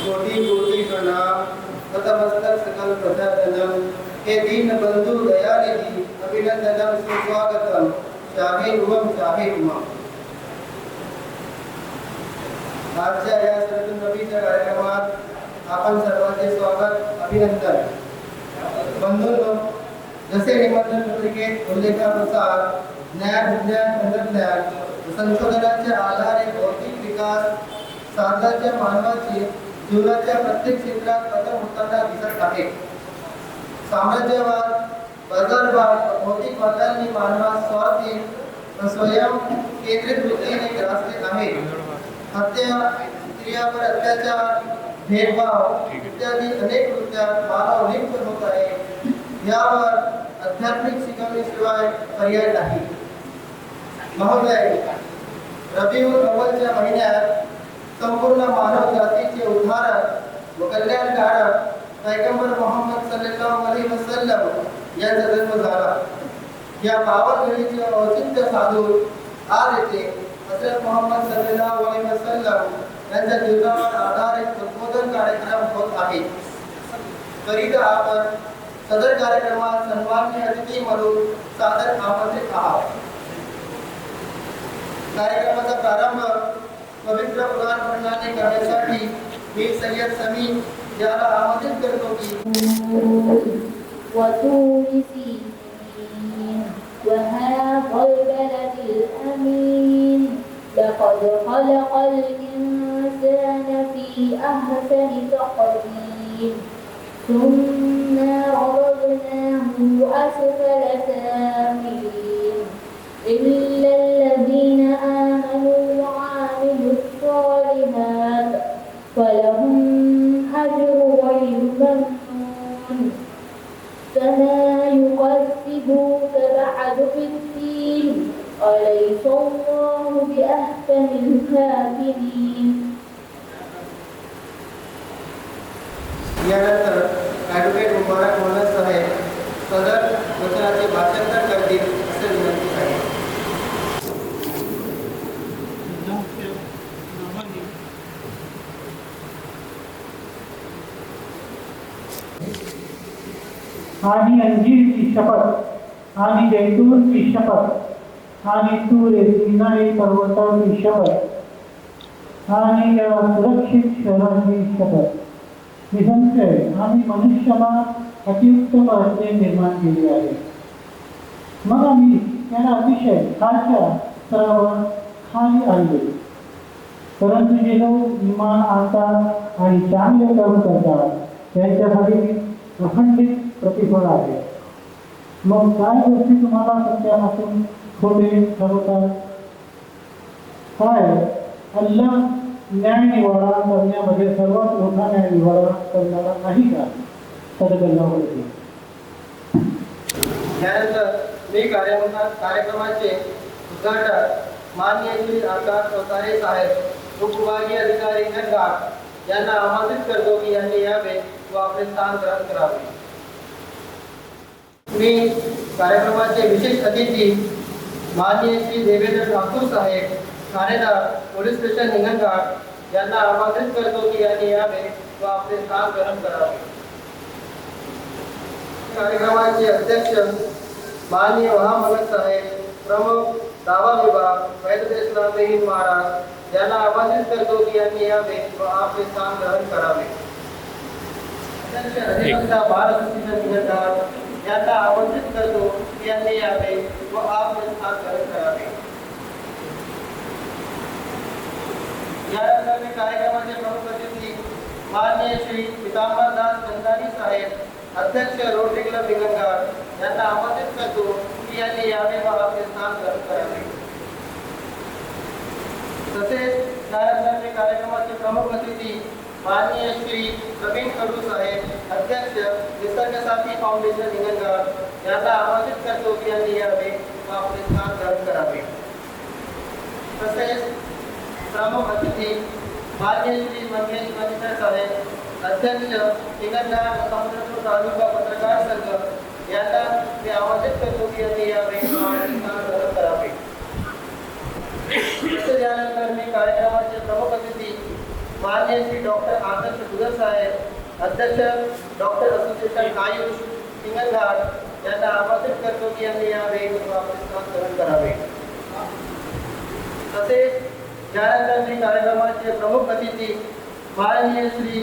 कोटी कोटी प्रणाम नतमस्तक सकल प्रजाजनम हे दीन बंधु दयानिधि अभिनंदनम सुस्वागतम शाहे उमम आजच्या या सर्वनवीच्या कार्यक्रमात आपण सर्वांचे स्वागत अभिनंदन बंधूंनो जसे निमंत्रण पत्रिकेत उल्लेखानुसार ज्ञान विज्ञान तंत्रज्ञान संशोधनाच्या आधारे भौतिक विकास साधनाच्या मानवाची जीवनाच्या प्रत्येक क्षेत्रात बदल होताना दिसत आहे. साम्राज्यवाद बाजारवाद भौतिक वादांनी मानवास स्वार्थी स्वयं केंद्रित वृत्तीने ग्रासले आहे. हत्या स्त्रियांवर अत्याचार भेदभाव इत्यादी अनेक कृत्यात मानव लिप्त होत आहे. यावर आध्यात्मिक शिकवणीशिवाय पर्याय नाही. महोदय, रबीउल अव्वलच्या महिन्यात संपूर्ण मानव जातीचे उद्धारक व कल्याणकारक पैगंबर मोहम्मद सल्लल्लाहु अलैहि वसल्लम यांचा जन्म झाला. या पावन घडीचे औचित्य साधून आज येथे हजरत मोहम्मद सल्लल्लाहु अलैहि वसल्लम यांच्या जीवनावर आधारित उद्बोधन कार्यक्रम होत आहे. करीता आपण सदर कार्यक्रमात सन्माननीय अतिथी म्हणून सादर आमंत्रित आहात. कार्यक्रमाचा प्रारंभ पवित्र कुराण पठणाने करण्यासाठी मी सय्यद समीर याला आमंत्रित करतो की وطور سينين وهذا البلد الأمين لقد خلق الإنسان في أحسن تقويم ثم رددناه أسفل سافلين إلا الذين آمنوا وعملوا الصالحات فلهم أجر غير ممنون فما يكذبوك بعد في الدين أليس الله بأحكم الحاكمين. यानंतर ॲडव्होकेट मुबारक मोहम्मद साहेब सदर वचनाचे भाषांतर करतील असे विनंती आहे. आणि अंजीरची शपथ आणि जैतूनची शपथ आणि तूर सिनाई पर्वताची शपथ आणि या सुरक्षित शहराची शपथ. निसंशय आम्ही मनुष्याला अतिउत्तम रचने निर्माण केली आहे. मग आम्ही त्याला अतिशय खालच्या स्तरावर खाली आणले. परंतु जे लोक इमान आणतात आणि चांगले कर्म करतात त्यांच्यासाठी अखंडित प्रतिफळ आहे. मग काय गोष्टी तुम्हाला सत्यापासून खोटे ठरवतात? काय अल्लाह न्याय निवाडा करण्यामध्ये सर्वात मोठा न्याय निवाडा करणारा नाही का? सदगल्लाह होते. यानंतर मी कार्यक्रमाचे उद्घाटक माननीय श्री आकाश अवतारे साहेब उपविभागीय अधिकारी घाट यांना आमंत्रित करतो की यांनी यावे व आपले स्थान ग्रहण करावे. मी कार्यक्रमाचे विशेष अतिथी माननीय श्री देवेंद्र ठाकूर साहेब ठाणेदार पोलीस स्टेशन हिंगणघाट यांना आमंत्रित करतो की यांनी यावे व आपले स्थान ग्रहण करावे. कार्यक्रमाचे अध्यक्ष माननीय महामलक साहेब प्रमुख दावा विभाग वैद्य इस्लाम महाराज यांना आमंत्रित करतो की यांनी यावे व आपले स्थान ग्रहण करावे. अध्यक्ष अधिवक्ता बाळकृष्ण हिंगणघाट यांना आमंत्रित करतो की यांनी यावे व आपले स्थान ग्रहण करावे. यानंतर मी कार्यक्रमाचे प्रमुख अतिथी माननीय श्री पितांबरदास चंदानी साहेब अध्यक्ष रोटरी क्लब हिंगणघाट यांना आमंत्रित करतो की यांनी यावे व आपले स्थान ग्रहण करावे. तसेच त्यानंतर मी कार्यक्रमाचे प्रमुख अतिथी माननीय श्री प्रवीण कडू साहेब अध्यक्ष निसर्ग साथी फाउंडेशन हिंगणघाट यांना आमंत्रित करतो की यांनी यावे व आपले स्थान ग्रहण करावे. तसेच प्रमुख अतिथी माननीय श्री मंगेश मनिषा साहेब अध्यक्ष हिंगणघाट समुद्रपूर तालुका पत्रकार संघ यांना मी आमंत्रित करतो की यांनी यावे व आपले स्थान ग्रहण करावे. त्यानंतर मी कार्यक्रमाचे प्रमुख अतिथी माननीय श्री डॉक्टर आदर्श दुगर साहेब, अध्यक्ष डॉक्टर असोसिएशन आयुष हिंगणघाट यांना आमंत्रित करतो की यांनी यावेळी आपले स्थान ग्रहण करावे. तसेच ज्ञानगंधी कार्यक्रमाचे प्रमुख अतिथी माननीय श्री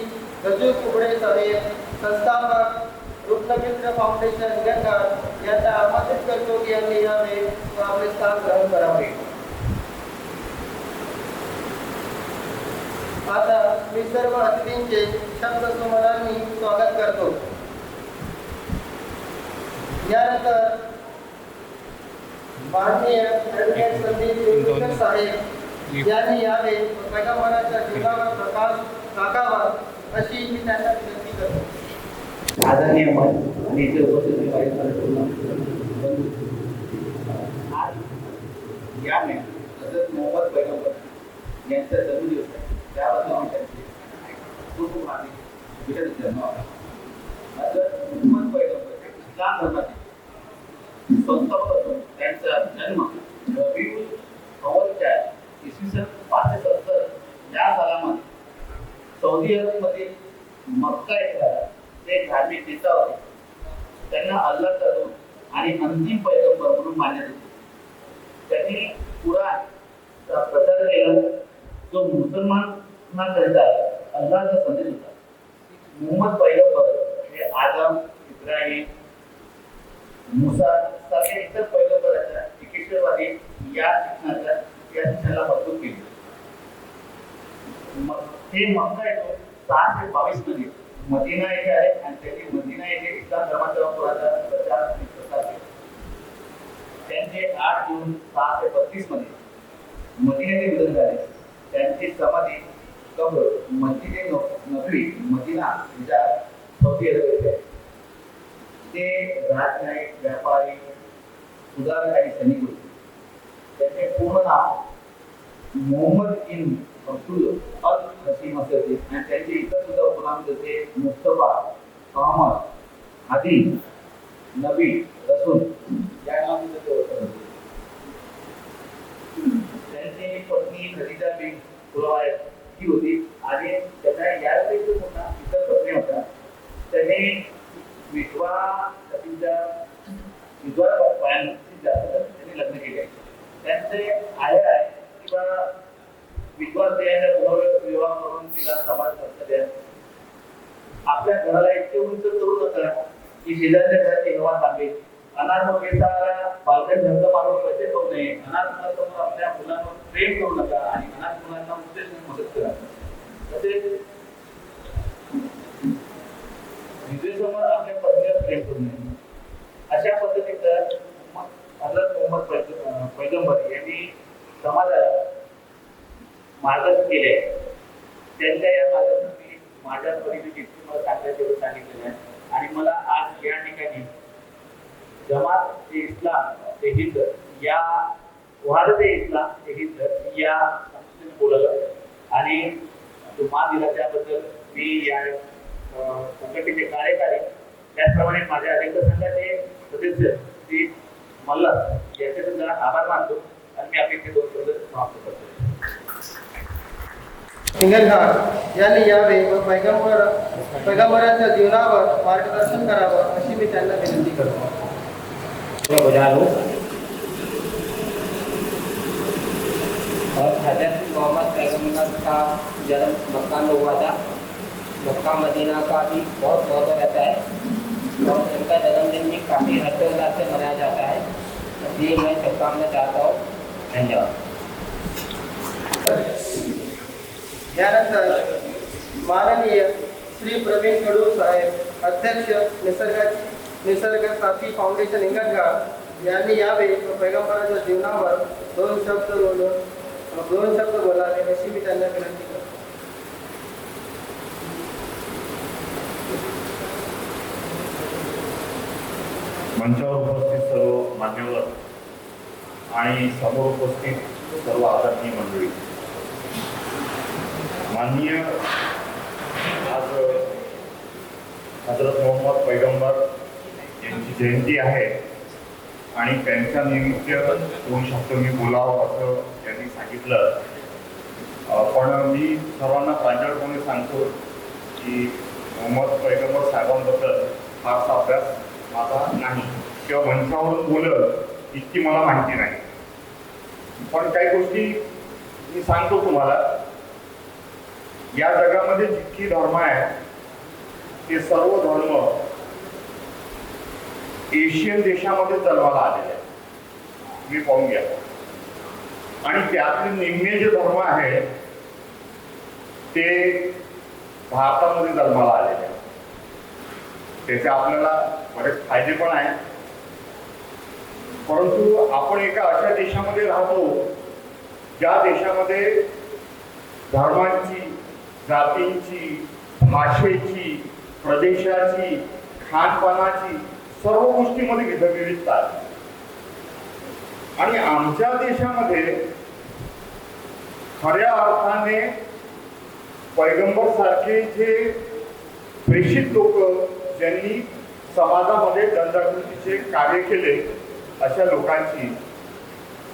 गजू कुबडे साहेब, संस्थापक रुग्णमित्र फाउंडेशन हिंगणघाट यांना आमंत्रित करतो की यांनी यावेळी आपले स्थान ग्रहण करावे. आता मी सर्व अतिथींचे शब्दसुमनांनी स्वागत करतो. यानंतर माननीय ॲडव्होकेट संदीप देवकर साहेब यांनी यावेळी पैगंबराच्या जीवनावर प्रकाश टाकावा अशी मी त्यांना विनंती करतो. आदरणीय मन आणि इथे उपस्थित या मे हजरत मोहम्मद पैगंबर यांचा जन्मदिवस आहे. त्याबद्दल आम्ही त्यांची खूप विशेष जन्म आहे. हजरत मोहम्मद पैगंबर हे इस्लाम धर्माचे संस्थापक असून त्यांचा जन्म रबिउल अव्वलच्या इसवी सन 570 या सालामध्ये सौदी अरबमधील मक्का येथे झाला. ते धार्मिक नेता होते. त्यांना अल्लाहचा दूत आणि अंतिम पैगंबर म्हणून मानण्यात येते. त्यांनी कुराणचा प्रचार केला जो मुसलमानांकरिता अल्लाहचा संदेश होता. मोहम्मद पैगंबर हे आदम, इब्राहिम, मुसा सारख्या इतर पैगंबराच्या एकेश्वरवादी या शिक्षणाला मजबूत केले. हे मक्का येतो 622 मध्ये मदिना येथे आहे आणि त्यांनी मदिना येथे इस्लाम धर्माचा पुराचा प्रचार आणि प्रसार केला. त्यांचे 8 जून 632 मध्ये मदिनेचे निधन झाले. त्यांची समाधी कब्र मस्जिद नबवी मदिना या सौदी अरब येथे आहे. ते राजनयिक, व्यापारी, सुधारक आणि सैनिक होते. त्यांचे पूर्ण नाव मोहम्मद बिन अब्दुल अल हसीम असे होते आणि त्यांचे इतर सुद्धा उपनाम जसे मुस्तफा, अहमद, आदिल, नबी, रसूल या नावाने ते ओळखले जाते. त्यांची पत्नी खदीजा बिन खुवाईलिद ही होती आणि त्यांना यापैकी पुन्हा इतर पत्नी होत्या. त्यांनी विधवा बायांशी जास्त त्यांनी लग्न केले. त्यांचे आहे किंवा विधवा स्त्रियांचा पुनर्विवाह करून तिला समाज द्या. आपल्या घराला इतके उंच करू नका की शेजारच्या घरात हवा थांबेल. अनाथ मुलाला बालकन धंद मारून पैसे करू नये. अनाथ मुलासमोर आपल्या मुलांवर प्रेम करू नका आणि अनाथ मुलांना मदत करा. तसेच विधवेसमोर आपल्या पत्नीवर प्रेम करू नये. अशा पद्धतीचं हजरत मोहम्मद पैगंबर यांनी समाजाला मार्गदर्शन केले. त्यांच्या या मार्गदर्शनाने माझ्या परिस्थितीत मला सांगायचे सांगितलेले आहे. आणि मला आज या ठिकाणी जमात ए इस्लाम ए हिंद या वहादत ए इस्लाम ए हिंद या संस्थेने बोलवलं आणि तो मान दिला त्याबद्दल मी या संघटनेचे कार्यकारी त्याचप्रमाणे माझ्या अध्यक्ष संघाचे सदस्य श्री मल्हार याचे सुद्धा आभार मानतो आणि मी आपले 2 शब्द समाप्त करतो. हिंगणघाट यांनी यावेळी पैगंबराच्या जीवनावर मार्गदर्शन करावं अशी मी त्यांना विनंती करतो. और हजरत मोहम्मद पैगंबर का जन्म मक्का में हुआ था. मक्का मदीना का भी बहुत महत्व रहता है और इनका जन्मदिन भी काफ़ी हर्षोल्लास से मनाया जाता है. इसलिए मैं शुभकामना चाहता हूँ. धन्यवाद. यानंतर माननीय श्री प्रवीण कडू साहेब, अध्यक्ष निसर्ग साथी फाउंडेशन हिंगणघाट यांनी यावेळी पैगंबराच्या जीवनावर 2 शब्द बोलावे अशी मी त्यांना विनंती करतो. मंचावर उपस्थित सर्व मान्यवर आणि समोर उपस्थित सर्व आदरणीय मंडळी, माननीय आज हजरत मोहम्मद पैगंबर यांची जयंती आहे आणि त्यांच्या निमित्त 2 शब्द मी बोलावं असं त्यांनी सांगितलं. पण मी सर्वांना प्रांजळपणे सांगतो की मोहम्मद पैगंबर साहेबांबद्दल फारसा अभ्यास माझा नाही किंवा मंचावरून बोललं इतकी मला माहिती नाही. पण काही गोष्टी मी सांगतो तुम्हाला. या जगामध्ये जितकी धर्म आहे ते सर्व धर्म एशियन देशामध्ये जन्माला आलेले आहेत. मी पाहून घ्या. आणि त्यातले निम्मे जे धर्म आहे ते भारतामध्ये जन्माला आलेले आहेत. त्याचे आपल्याला बरेच फायदे पण आहेत. परंतु आपण एका अशा देशामध्ये राहतो ज्या देशामध्ये धर्मांची, जातींची, भाषेची, प्रदेशाची, खानपानाची सर्व गोष्टीमध्ये विविधता आहे. आणि आमच्या देशामध्ये खऱ्या अर्थाने पैगंबर सारखे जे प्रेषित लोक ज्यांनी समाजामध्ये जनजागृतीचे कार्य केले अशा लोकांची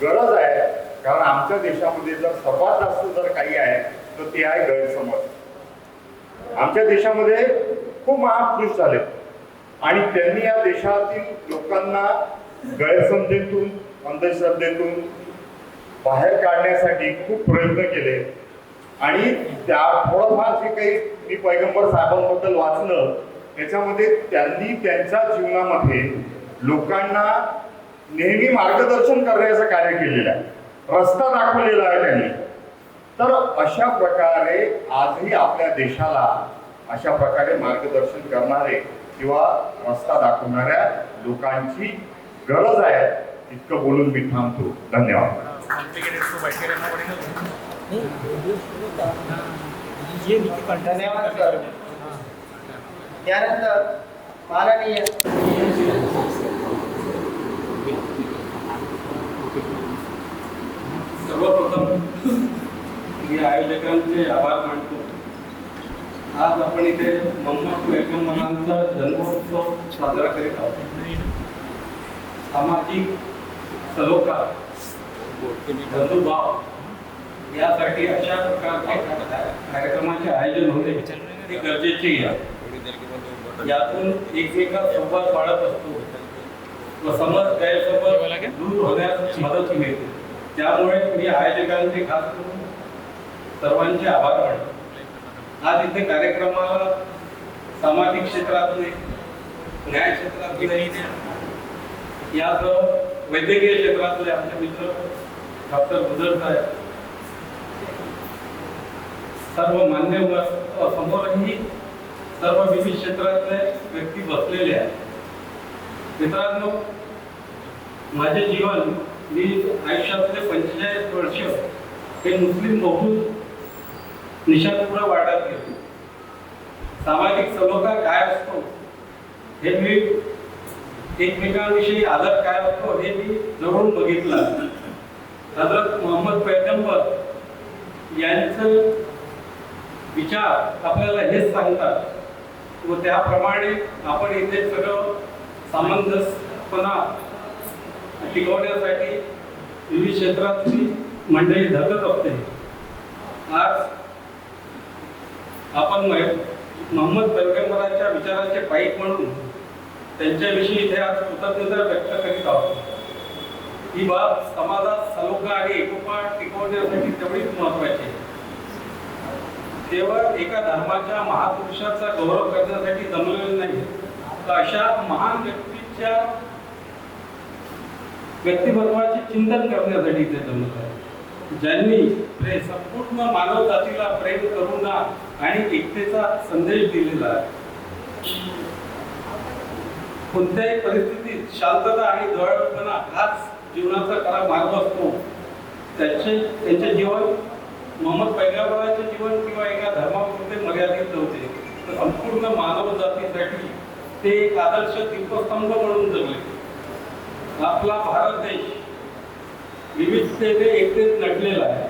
गरज आहे. कारण आमच्या देशामध्ये जर सर्वात जास्त जर काही आहे तर ते आहे गैरसमज. आमच्या देशामध्ये खूप महापुरुष झाले आणि त्यांनी या देशातील लोकांना गैरसमजेतून, अंधश्रद्धेतून बाहेर काढण्यासाठी खूप प्रयत्न केले. आणि त्या थोडंफार जे काही मी पैगंबर साहेबांबद्दल वाचलं त्याच्यामध्ये त्यांनी त्यांच्या जीवनामध्ये लोकांना नेहमी मार्गदर्शन करण्याचं कार्य केलेलं आहे, रस्ता दाखवलेला आहे त्यांनी. तर अशा प्रकारे आजही आपल्या देशाला अशा प्रकारे मार्गदर्शन करणारे किंवा रस्ता दाखवणाऱ्या लोकांची गरज आहे. इतकं बोलून मी थांबतो. धन्यवाद. धन्यवाद सर. त्यानंतर माननीय सर्वप्रथम मी आयोजकांचे आभार मानतो. आज आपण इथे मोहम्मद पैगंबरांचा जन्मोत्सव साजरा करीत आहोत. सामाजिक सलोखा, बंधुभाव यासाठी अशा प्रकारचे कार्यक्रमाचे आयोजन होते ते गरजेचे आहे. यातून एकमेकात संवाद वाढत असतो व समज गैरसमज दूर होण्यास मदत मिळते. त्यामुळे मी आयोजकांचे खास करून सर्वांचे आभार मानतो. आज इथे कार्यक्रमाला सामाजिक क्षेत्रातले, न्याय क्षेत्रातले, यासह वैद्यकीय क्षेत्रातले आमचे मित्र डॉक्टर बुदर साहेब, सर्व मान्यवर, समोरही सर्व विविध क्षेत्रातले व्यक्ती बसलेले आहेत. मित्रांनो, माझे जीवन, मी आयुष्यातले 45 वर्ष हे मुस्लिम बहुल निशापुढे वाढत गेलो. सामाजिक सलोखा काय असतो हे मी, एकमेकांविषयी आदर काय असतो हे मी जवळून बघितलं. हजरत मोहम्मद पैगंबर यांचं विचार आपल्याला हेच सांगतात व त्याप्रमाणे आपण इथे सगळं सामंजस्यपणा टिकवण्यासाठी विविध क्षेत्रातली मंडळी धगत असते. आज आपण मोहम्मद पैगंबरांच्या विचाराचे पाईक म्हणून त्यांच्याविषयी इथे आज कृतज्ञता व्यक्त करीत आहोत. ही बाब समाजात सलोखा आणि एकोपा टिकवण्यासाठी तेवढीच महत्वाची आहे. केवळ एका धर्माच्या महापुरुषाचा गौरव करण्यासाठी जमलेलं नाही, तर अशा महान व्यक्तीच्या व्यक्तिमत्वाचे चिंतन करण्यासाठी ते जमत आहे, ज्यांनी संपूर्ण मानव जातीला प्रेम, करुणा आणि एकतेचा संदेश दिलेला आहे. कोणत्याही परिस्थितीत शांतता आणि जवळपणा हाच जीवनाचा खरा मार्ग असतो. त्यांचे जीवन मोहम्मद पैगंबराचे जीवन किंवा एका धर्मापुरते मर्यादित नव्हते, तर संपूर्ण मानव जातीसाठी ते एक आदर्श दीपस्तंभ म्हणून जगले. आपला भारत देश विविधतेने एकतेत नटलेला आहे.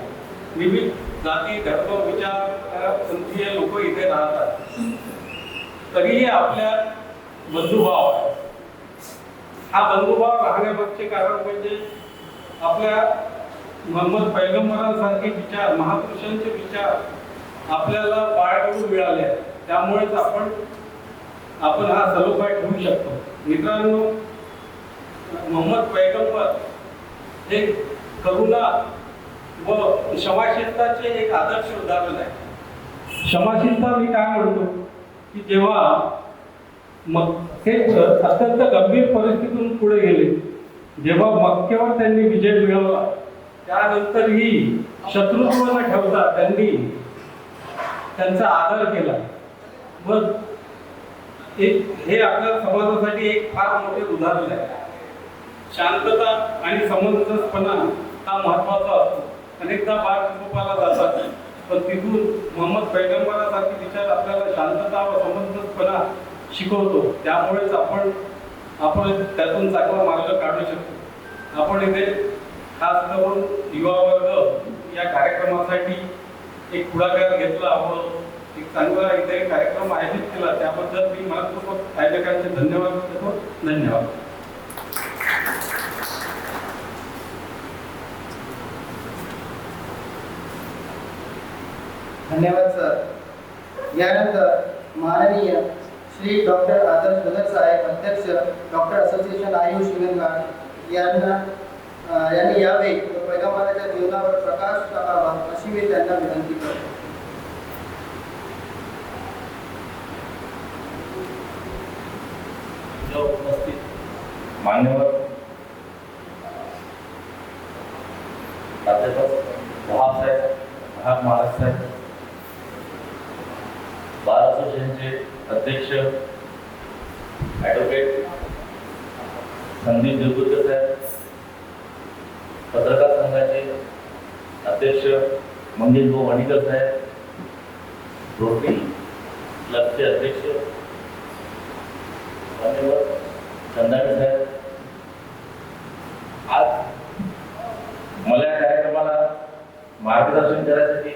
विविध जाती, धर्म, विचार, पंथीय लोक इथे राहतात, तरीही आपल्यात बंधुभाव आहे. हा बंधुभाव राहण्यामागचे कारण म्हणजे आपल्या मोहम्मद पैगंबरांसारखे विचार, महापुरुषांचे विचार आपल्याला बाळकडून मिळाले आहेत. त्यामुळेच आपण हा सलोखा ठेवू शकतो. मित्रांनो, मोहम्मद पैगंबर हे करुणा व क्षमाशीलताचे एक आदर्श उदाहरण आहे. क्षमाशीलता मी काय म्हणतो की जेव्हा हे अत्यंत गंभीर परिस्थितीतून पुढे गेले, जेव्हा मक्केवर त्यांनी विजय मिळवला, त्यानंतरही शत्रुत्व न ठेवता त्यांनी त्यांचा आदर केला. मग हे आपल्या समाजासाठी एक फार मोठे उदाहरण आहे. शांतता आणि समंजसपणा हा महत्वाचा असतो. अनेकदा बाळकुटुंबाला जातात, पण तिथून मोहम्मद पैगंबरासारखे विचार आपल्याला शांतता व समंजसपणा शिकवतो. त्यामुळेच आपण त्यातून चांगला मार्ग काढू शकतो. आपण इथे खास करून युवा वर्ग या कार्यक्रमासाठी एक पुढाकार घेतला व एक चांगला इथे कार्यक्रम आयोजित केला. त्याबद्दल मी मनपूर्वक आयोजकांचे धन्यवाद देतो. धन्यवाद. धन्यवाद सर. यानंतर माननीय श्री डॉक्टर आदर्श भगत साहेब, अध्यक्ष डॉक्टर असोसिएशन आयुष शिवणगाड यांनी यावे व पैगंबराच्या जीवनावर प्रकाश टाकावा अशी मी त्यांना विनंती करतो. उपस्थित मान्यवर प्राध्यापक वहाब साहेब, वहाब महाराज साहेब, बार असोसिएशनचे अध्यक्ष ॲडव्होकेट संदीप दिलगुरकर साहेब, पत्रकार संघाचे अध्यक्ष मंगेश भाऊ वणीकर साहेब, रोटरी क्लबचे अध्यक्ष मान्यवर चंदाणी साहेब, आज मला या कार्यक्रमाला मार्गदर्शन करायसाठी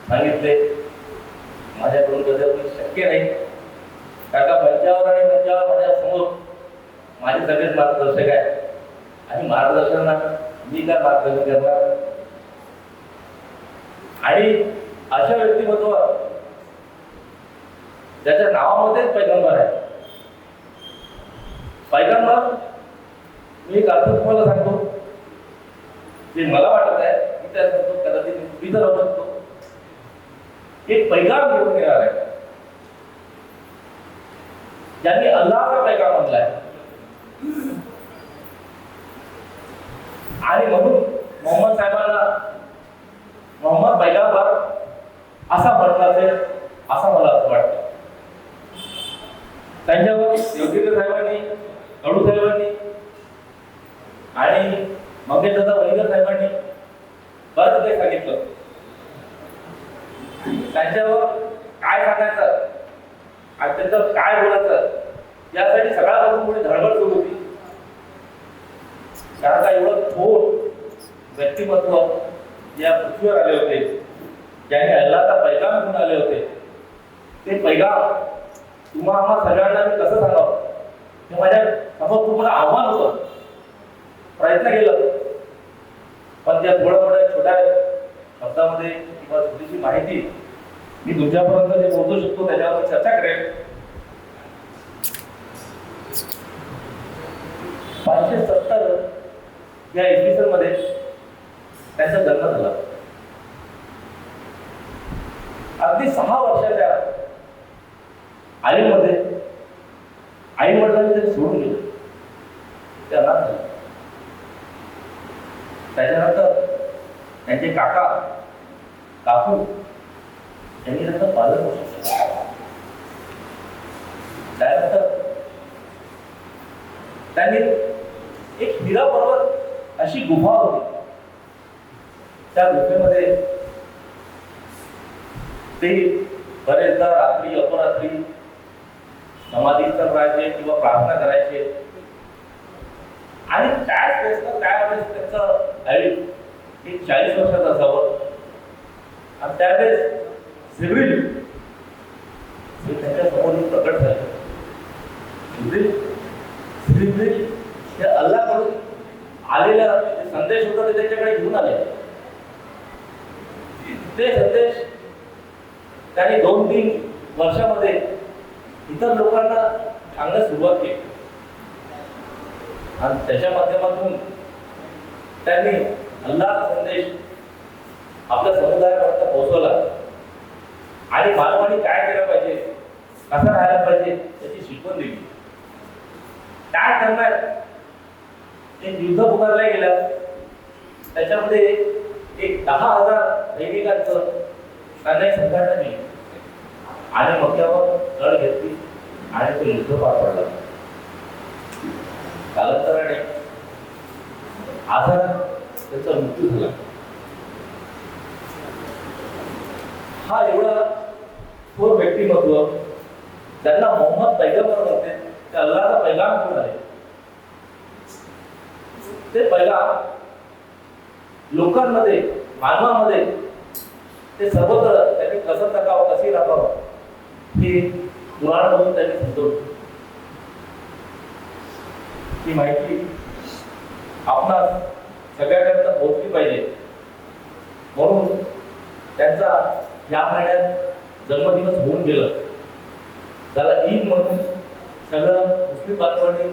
सांगितले. माझ्याकडून कधी शक्य नाही, कारण मंचावर आणि मंचावर माझ्या समोर माझे सगळेच मार्गदर्शक आहे आणि मार्गदर्शनाला मी काय मार्गदर्शन करणार. आणि अशा व्यक्तिमत्व ज्याच्या नावामध्येच पैगंबर आहे. पैगंबर मी एक अर्थ तुम्हाला सांगतो, जे मला वाटत आहे मी त्या सांगतो, कदाचित मी तर राहू शकतो. एक पैगाम घेऊन येणार आहे, ज्यांनी अल्लाहचा पैगाम आणलाय. आणि म्हणून मोहम्मद साहेबांना मोहम्मद पैगंबर असा म्हटला असेल असं मला असं वाटतं. त्यांच्यावर योगेंद्र साहेबांनी, कडू साहेबांनी आणि मंगेशदादा वणीकर साहेबांनी बरंच काही सांगितलं. त्यांच्यावर काय सांगायचं आणि त्यांचं काय बोलायचं यासाठी सगळ्यापासून पुढे धडपड सुरू होती. कारण का एवढं थोर व्यक्तिमत्व या पृथ्वीवर आले होते, ज्यांनी अल्लाहचा पैगाम घेऊन आले होते. ते पैगाम तुम्हाला आम्हा सगळ्यांना मी कसं सांगावं हे माझ्या समोर तुम्हाला आव्हान होतं. प्रयत्न केलं, पण त्या थोड्या छोट्या शब्दामध्ये किंवा थोडीशी माहिती मी तुमच्यापर्यंत जे पोहोचू शकतो त्याच्यावर चर्चा करेन. 570 या इसवी सन मध्ये त्यांचा जन्म झाला. अगदी 6 वर्षाच्या आईमध्ये आई वडिलांनी त्यांनी सोडून गेलं, ते अनाथ झाले. त्याच्यानंतर त्यांचे काका काकू यांनी त्यांचं पालन पोषण केलं. त्यानंतर त्यांनी एक हिरा पर्वत अशी गुफा होती, त्या गुफेमध्ये ते बरेचदा रात्री अपरात्री समाधीस्थान राहायचे किंवा प्रार्थना करायचे. आणि त्याच वेळेस त्यावेळेस त्यांचं आयुष्य एक 40 वर्षाचं असावं. आणि त्यावेळेस जिब्रील त्यांच्या समोर प्रकट झाले. जिब्रील हे अल्लाहकडून आलेला संदेश होता 2-3 वर्षामध्ये इतर लोकांना सांगण्यास सुरुवात केली आणि त्याच्या माध्यमातून त्यांनी अल्लाहचा संदेश आपल्या समुदायापर्यंत पोहोचवला आणि मानवाने काय केलं पाहिजे, कसं राहायला पाहिजे याची शिकवण दिली. त्या दरम्यान एक युद्ध पुकारलं गेलं. त्याच्यामध्ये एक 10,000 सैनिकांचं त्यांना एक संघटना केली आणि मक्यावर लढ घेतली आणि ते युद्ध पार पडलं. कालांतराने आजार त्याचा मृत्यू झाला. हा एवढा थोर व्यक्तिमत्व त्यांना मोहम्मद पैगंबर म्हणते, ते अल्लाहचा पैगाम घेऊन आले. ते पैगाम लोकांमध्ये, मानवामध्ये ते सर्वत्र त्यांनी कसं जगावं, कशी राहावं हे कुराणमधून त्यांनी समजवलं. ही माहिती आपणास सगळ्यांपर्यंत पोहोचली पाहिजे म्हणून त्यांचा या महिन्यात जन्मदिवस होऊन गेलं. त्याला ईद म्हणून सगळं मुस्लिम बांधवांनी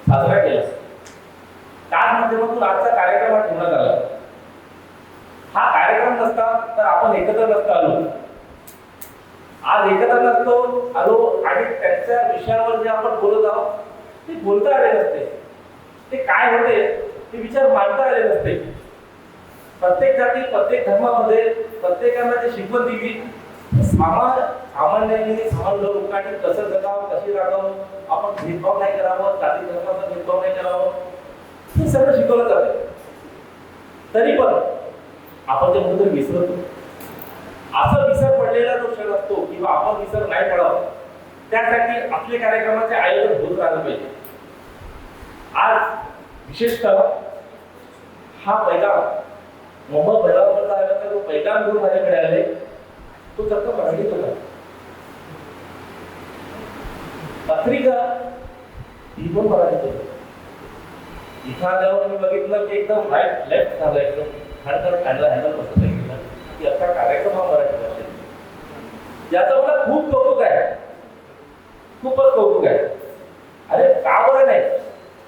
साजरा केला. त्याच माध्यमातून आजचा कार्यक्रम हा ठेवण्यात आला. हा कार्यक्रम नसता तर आपण एकत्र नसतो आलो. आज एकत्र नसतो आलो आणि त्यांच्या विषयावर जे आपण बोलत आहोत ते बोलता आले नसते. ते काय होते ते विचार मांडता आले नसते. प्रत्येक जाती, प्रत्येक धर्मामध्ये प्रत्येकांना जे शिकवण दिली, सामान्यांनी समान लोकांनी कसं जगावं, कशी राहावं, आपण भेदभाव नाही करावं, जाती धर्माचा भेदभाव नाही करावं, हे सगळं शिकवलं जातं. तरी पण आपण ते कुठेतरी विसरतो. असं विसर पडलेला जो क्षण असतो किंवा आपण विसर नाही पडावं त्यासाठी आपले कार्यक्रमाचे आयोजन होत राहिलं पाहिजे. आज विशेषतः हा पैगाम मोहम्मद पैगंबरचा आहे तर तो पैगाम घेऊन माझ्याकडे आले. तो चक्क मराठीत होता. पत्रिका ही पण मराठीत होती. इथं आल्यावर मी बघितलं की एकदम राईट लेफ्ट झालं, एकदम हँडल बसत गेलं की अख्खा कार्यक्रम हा मराठी भाषेत. याचं मला खूप कौतुक आहे, खूपच कौतुक आहे. अरे का बरं नाही,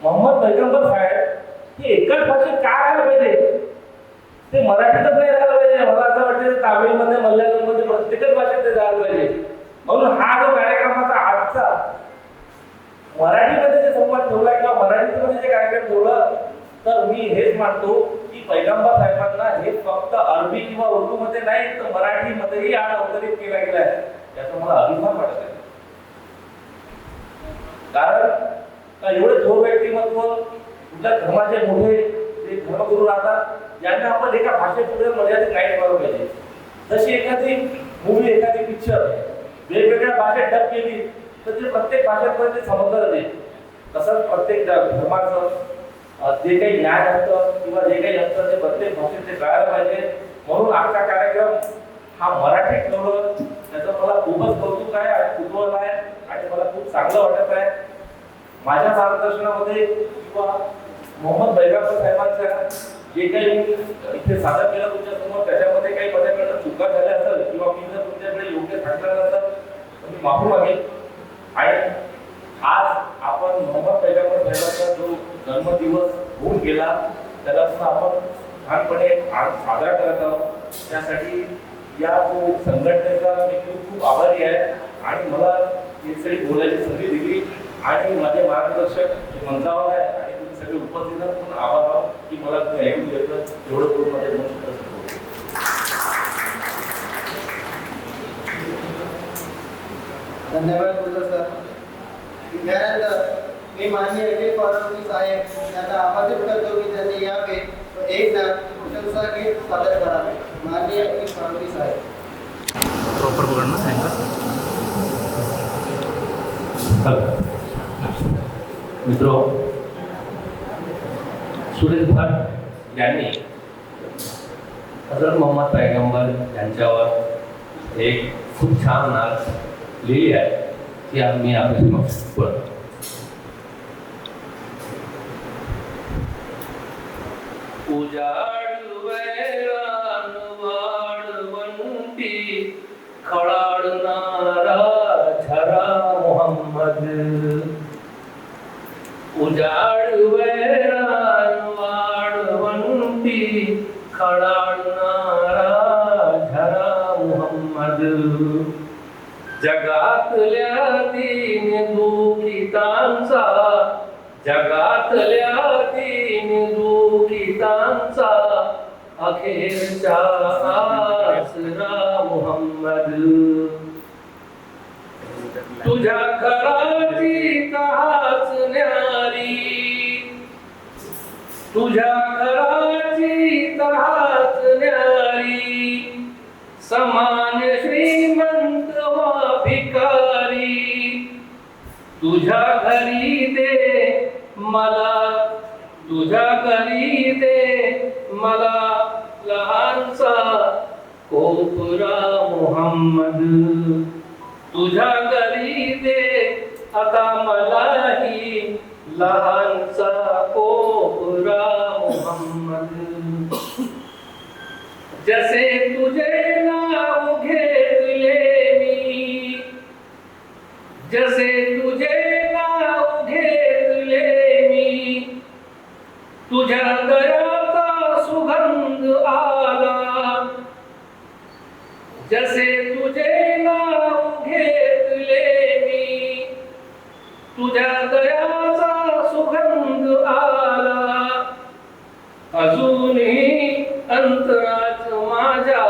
मोहम्मद पैगंबर साहेब हे एकाच भाषेत का राहायला पाहिजे, ते मराठीतच नाही राहायला पाहिजे. मला असं वाटतं तामिळमध्ये, मल्याळममध्ये प्रत्येकच भाषेत ते जायला पाहिजे. म्हणून हा जो कार्यक्रमाचा आजचा मराठीमध्ये जे संवाद ठेवला किंवा मराठीमध्ये जे कार्यक्रम ठेवला तर मी हेच मानतो की पैगंबर साहेबांना हे फक्त अरबी किंवा उर्दू मध्ये नाही तर मराठीमध्येही आज अवतरित केला गेला आहे. याचा मला अभिमान वाटत आहे. कारण एवढे थोर व्यक्तिमत्व, कुठल्या धर्माचे मोठे जे धर्मगुरू राहतात यांना आपण एका भाषेपुढे मर्यादित नाही ठेवायला पाहिजे. जशी एखादी मूवी, एखादी पिक्चर वेगवेगळ्या भाषेत डब केली तर ते प्रत्येक भाषेपर्यंत समजलं जाते. तसंच प्रत्येक धर्माचं जे काही ज्ञान असतं किंवा जे काही असतं ते प्रत्येक भाषेत ते कळायला पाहिजे. म्हणून आजचा कार्यक्रम हा मराठीत ठेवलं त्याचं मला खूपच कौतुक आहे आणि कुतूहल आहे आणि मला खूप चांगलं वाटत आहे. माझ्या मार्गदर्शनामध्ये किंवा मोहम्मद पैगंबर साहेबांच्या जे काही इथे सादर केलं तुमच्यासमोर त्याच्यामध्ये काही माझ्याकडनं चुका झाल्या असेल किंवा मी जर तुमच्याकडे योग्य सांगणार नसेल तर मी माफी मागेन. आणि आज आपण मोहम्मद पैगंबर साहेबांचा जो जन्मदिवस होऊन गेला त्याला सुद्धा आपण छानपणे साजरा करत आहोत. त्यासाठी या जो संघटनेचा मी खूप आभारी आहे आणि मला ही सगळी बोलायची संधी दिली आणि माझे मार्गदर्शक मंचावर आहे आणि तुम्ही सगळे उपस्थित आहात म्हणून आभार आहोत की मला तुम्ही ऐकून घेतलं. एवढं करून माझ्या धन्यवाद बोलतो सर. त्यानंतर मी माननीय अखिल फडणवीस साहेब यांना आमंत्रित करतो की त्यांनी यावे व एक प्रशंसा गीत सादर करावे. माननीय अखिल फडणवीस साहेब. प्रॉपर पकडणं सांगा. मित्रो, सुरेश भट यांनी हजरत मोहम्मद पैगंबर यांच्यावर एक खूप छान नाच लिहिली आहे ती आम्ही आपल्या समक्ष बोलतो. उजाड वेळान वाढवंती खळाड ना उजाड वैरान वाढवंती खळाळणारा झरा मुहम्मद जगातल्या दीन दुखितांचा जगातल्या दीन दुखितांचा अखेरचा आसरा मुहम्मद तुझ्या घराची तहास न्यारी तुझ्या घराची तहास न्यारी समान श्रीमंत वा भिकारी तुझ्या घरी दे मला तुझ्या घरी दे मला लहानसा कोपरा मुहम्मद तुझ्या घरी दे आता मलाही लहानसा कोपरा मुहम्मद जसे तुझे नाव घेतले मी जसे तुझे नाव घेतले मी तुझ्या गळ्याचा सुगंध आला जसे तुझे नाव घेतले मी तुझ्या दयाचा सुगंध आला अजूनही अंतरात माझ्या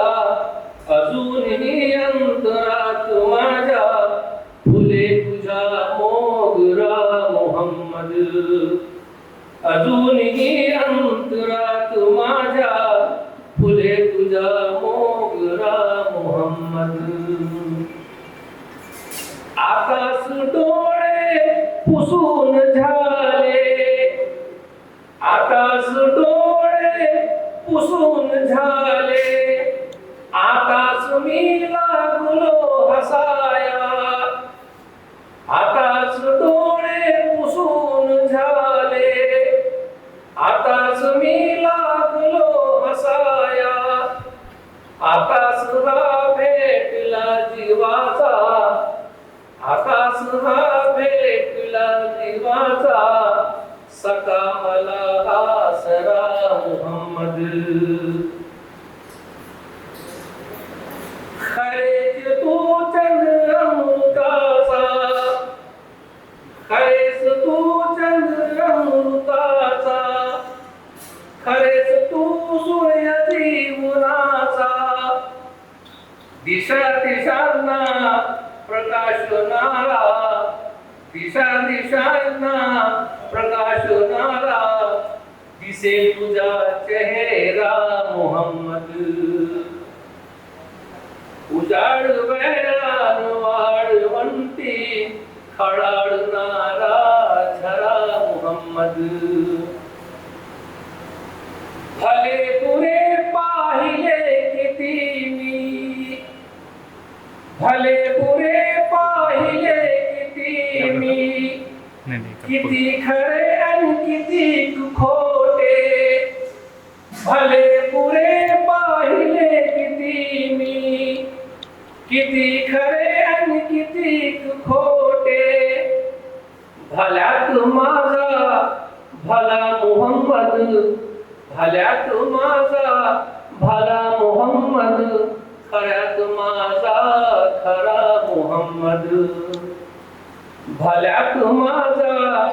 अजूनही अंतरात माझ्या फुले तुझ्या मोगरा मुहम्मद अजूनही अंतरात माझ्या फुले तुझा मोगरा मुहम्मद आकाश डोळे पुसून झाले आकाश डोळे पुसून झाले आकाश मी लागलो हसाया आकाश डोळे पुसून झाले आकाश मी लागलो हसाया आकाश हा भेटला जीवाचा आकाश हा भेटला जीवाचा सका मला आसरा मुहम्मद खरेच तू चंद्रमृताचा खरेच तू चंद्रमृताचा खरेच तू सूर्य जीवनाचा दिशा दिशांना प्रकाशनारा दिशा दिशांना प्रकाशनारा दिसेल तुझा चेहरा मुहम्मद उजाड वैरान वाढवंती खळाळणारा झरा मुहम्मद भले पुरे पाहिले किती मी भले पुरे पाहिले किती मी किती खरे आणि किती खोटे भले पुरे पाहिले किती मी किती खरे आणि किती खोटे भल्यात माझा भला मुहम्मद भल्यात माझा भला मुहम्मद खऱ्यात माझा खरा मुहम्मद भल्यात माझा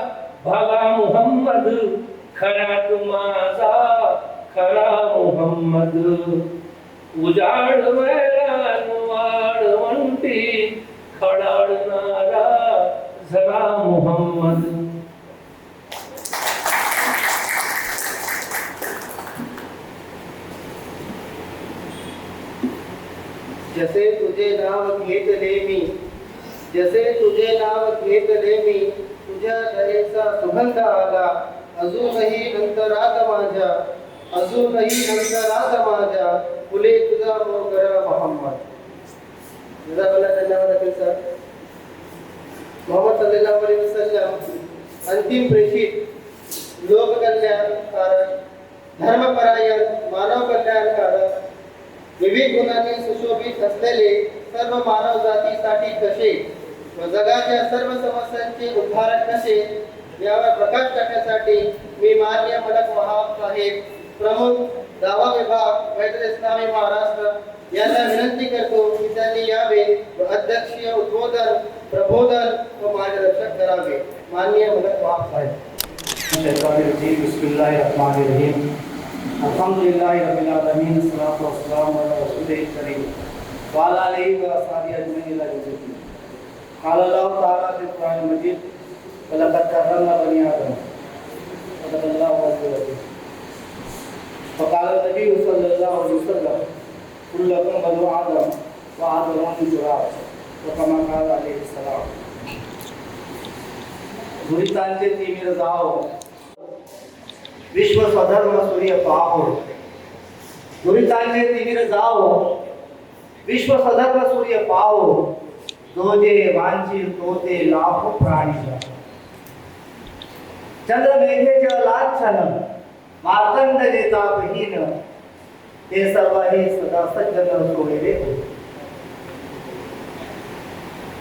भला मुहम्मद खऱ्यात माझा खरा मुहम्मद उजाड वैरान वाढवंती खळाळणारा झरा मुहम्मद जसे तुझे नाव घेतले मी जसे तुझे नाव घेतले मी तुझ्या दयेचा सुगंध आला अजूनही नंतरात माझ्या अजूनही नंतरात माझ्या फुले तुझा मोगरा मुहम्मद जजाकल्लाह धन्यवाद अखिल सर मोहम्मद सल्लल्लाहु अलैहि वसल्लम अंतिम प्रेषित लोक कल्याणकारक धर्मपरायण मानव कल्याणकारक विविध गुणांनी सुशोभित असलेले सर्व मानव जातीसाठी कसे व जगाच्या सर्व समस्यांचे उद्धारक कसे यावर प्रकाश टाकण्यासाठी मी माननीय मलक वहाब साहेब, प्रमुख दावा विभाग वैद्य इस्लामी महाराष्ट्र यांना विनंती करतो की त्यांनी यावे व अध्यक्षीय उद्बोधन, प्रबोधन व मार्गदर्शन करावे. माननीय मलक वहाब साहेब. बिस्मिल्लाहिर्रहमानिर्रहीम. अल्हम्दुलिल्लाहि रब्बिल आलमीन. अस्सलातु वस्सलामु अला रसूलिल करीम व अला आलिहि व अस्हाबिहि अजमईन इला यौमिल दीन. क़ाल अल्लाहु तआला फ़िल क़ुरआनिल मजीद व लक़द कर्रमना बनी आदम सल्लल्लाहु अलैहि वसल्लम. फ़क़ाल नबी सल्लल्लाहु अलैहि वसल्लम कुल्लुकुम बनु आदम व आदम मिन तुराब व कमा क़ाल अलैहि सलाम. दुरितांचे तिमिर जाओ, विश्व स्वधर्म सूर्य पाहो. दुरितांचे तिमिर जाओ, विश्व स्वधर्म सूर्य पाहो. जो जे वांछील तो ते लाभो प्राणी. चंद्र मेघे लाच्छन मार्तंड जे तापहीन. ते सर्व हे सदा सज्जन सोडले.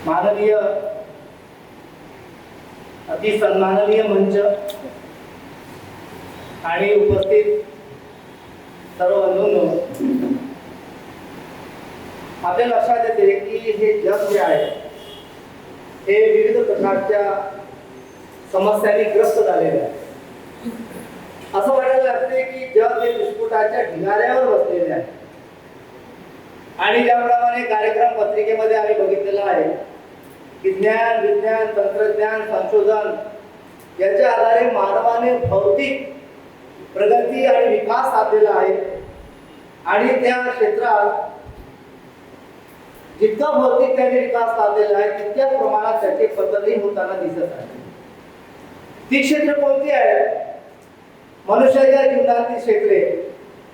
माननीय अति सन्माननीय मंच आणि उपस्थित सर्व बंधूंनो, आपल्या लक्षात येते की हे जग जे आहे हे विविध प्रकारच्या समस्यांनी ग्रस्त झालेले आहे. असं वाटायला लागते की जग हे विस्फोटाच्या ढिगाऱ्यावर बसलेले आहे. आणि ज्याप्रमाणे कार्यक्रम पत्रिकेमध्ये आम्ही बघितलेलं आहे की ज्ञान, विज्ञान, तंत्रज्ञान, संशोधन याच्या आधारे मानवाने भौतिक प्रगती आणि विकास साधलेला आहे. आणि त्या क्षेत्रात जितका भौतिक त्याने विकास साधलेला आहे तितक्याच प्रमाणात त्याचे पतनही होताना दिसत आहे. ती क्षेत्र कोणती आहेत? मनुष्याच्या जीवनातील क्षेत्रे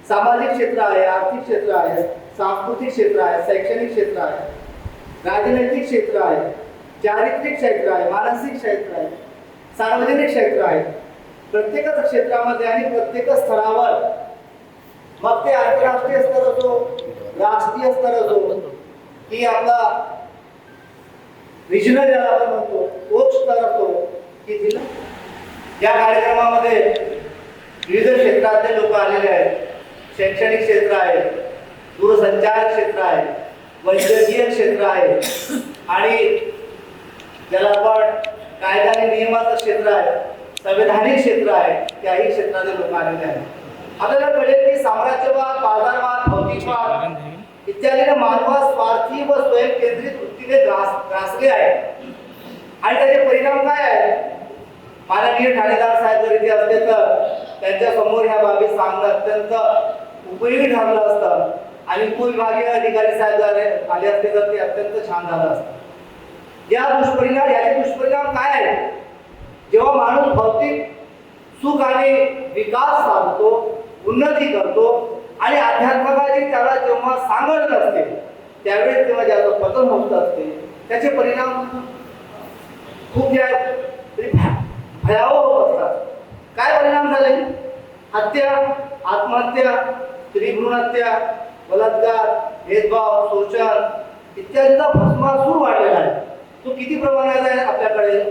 सामाजिक क्षेत्र आहे, आर्थिक क्षेत्र आहे, सांस्कृतिक क्षेत्र आहे, शैक्षणिक क्षेत्र आहे, राजनैतिक क्षेत्र आहे, चारित्रिक क्षेत्र आहे, मानसिक क्षेत्र आहे, सार्वजनिक क्षेत्र आहे. प्रत्येकच क्षेत्रामध्ये आणि प्रत्येक स्तरावर, मग ते आंतरराष्ट्रीय स्तर असो, राष्ट्रीय स्तर असो, की आपला रिजनल ज्याला आपण म्हणतो तो स्तर असो, की जिल्हा, या कार्यक्रमामध्ये विविध क्षेत्रातले लोक आलेले आहेत. शैक्षणिक क्षेत्र आहे, दूरसंचार क्षेत्र आहे, वैद्यकीय क्षेत्र आहे आणि ज्याला आपण कायदा आणि नियमाचं क्षेत्र आहे, संवैधानिक क्षेत्र आहे, त्याही क्षेत्रातले लोक आलेले आहेत. आपल्याला कळेल की साम्राज्यवाद, बाजारवाद, भौतिकवाद इत्यादीने मानवास स्वार्थी व स्वयंकेंद्रित वृत्तीने ग्रासले आहे. आणि त्याचे परिणाम काय आहे? माननीय ठाणेदार साहेब जर इथे असते तर त्यांच्या समोर ह्या बाबी सांगणं अत्यंत उपयोगी ठरलं असतं. आणि उपविभागीय अधिकारी साहेब जर आले असते तर ते अत्यंत छान झालं असतं. याचे दुष्परिणाम काय आहेत? जेव्हा माणूस भौतिक सुख आणि विकास साधतो, उन्नती करतो आणि अध्यात्माची त्याला जेव्हा सांगत असते त्यावेळेस तेव्हा ज्याचं पतन होत असते, त्याचे परिणाम खूप भयावह होत असतात. काय परिणाम झाले? हत्या, आत्महत्या, स्त्रीभ्रूण हत्या, बलात्कार, भेदभाव, शोषण इत्यादीचा भस्मासूर वाढलेला आहे. तो किती प्रमाणात आहे आपल्याकडे?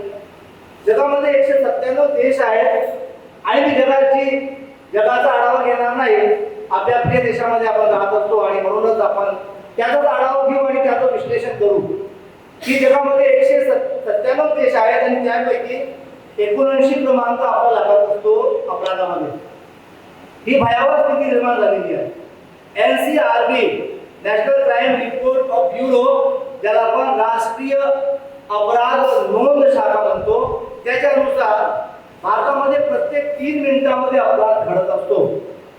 जगामध्ये 197 देश आहेत आणि मी जगाचा आढावा घेणार नाही. आपल्या आपल्या देशामध्ये आपण राहत असतो आणि म्हणूनच आपण त्याचाच आढावा घेऊ आणि त्याचं विश्लेषण करू की जगामध्ये 197 देश आहेत आणि त्यापैकी 79 क्रमांक आपला लागत असतो अपराधामध्ये. ही भयावह स्थिती निर्माण झालेली आहे. NCRB national crime report of bureau, ज्याला आपण राष्ट्रीय अपराध नोंद शाखा म्हणतो, त्याच्यानुसार भारतामध्ये प्रत्येक 3 मिनिटांमध्ये अपराध घडत असतो.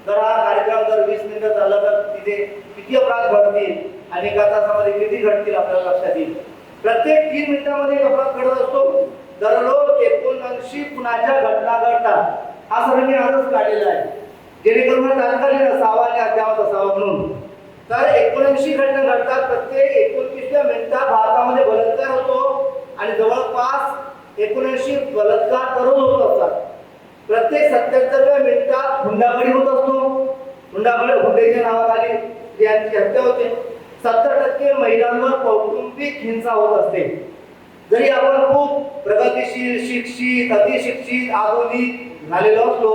जर हा कार्यक्रम जर 20 मिनिटं झाला तर तिथे किती अपराध घडतील आणि एका तासामध्ये किती घडतील आपल्याला लक्षात येईल. प्रत्येक 3 मिनिटांमध्ये एक अपराध घडत असतो. दररोज 79 खुनाच्या घटना घडतात. हा सर्व मी आजच काढलेला आहे जेणेकरून तात्कालिक असावा आणि अद्यावत असावा म्हणून. तर 79 घटना घडतात. प्रत्येक 29व्या मिनिटात भारतामध्ये बलात्कार होतो आणि जवळपास 79 बलात्कार दररोज होत असतात. प्रत्येक 77व्या मिनिटात हुंडाबळी होत असतो. हुंड्याच्या नावाखाली स्त्रियांची हत्या होते. 70% महिलांवर कौटुंबिक हिंसा होत असते. जरी आपण खूप प्रगतीशील, शिक्षित, अतिशिक्षित, आधुनिक झालेलो असलो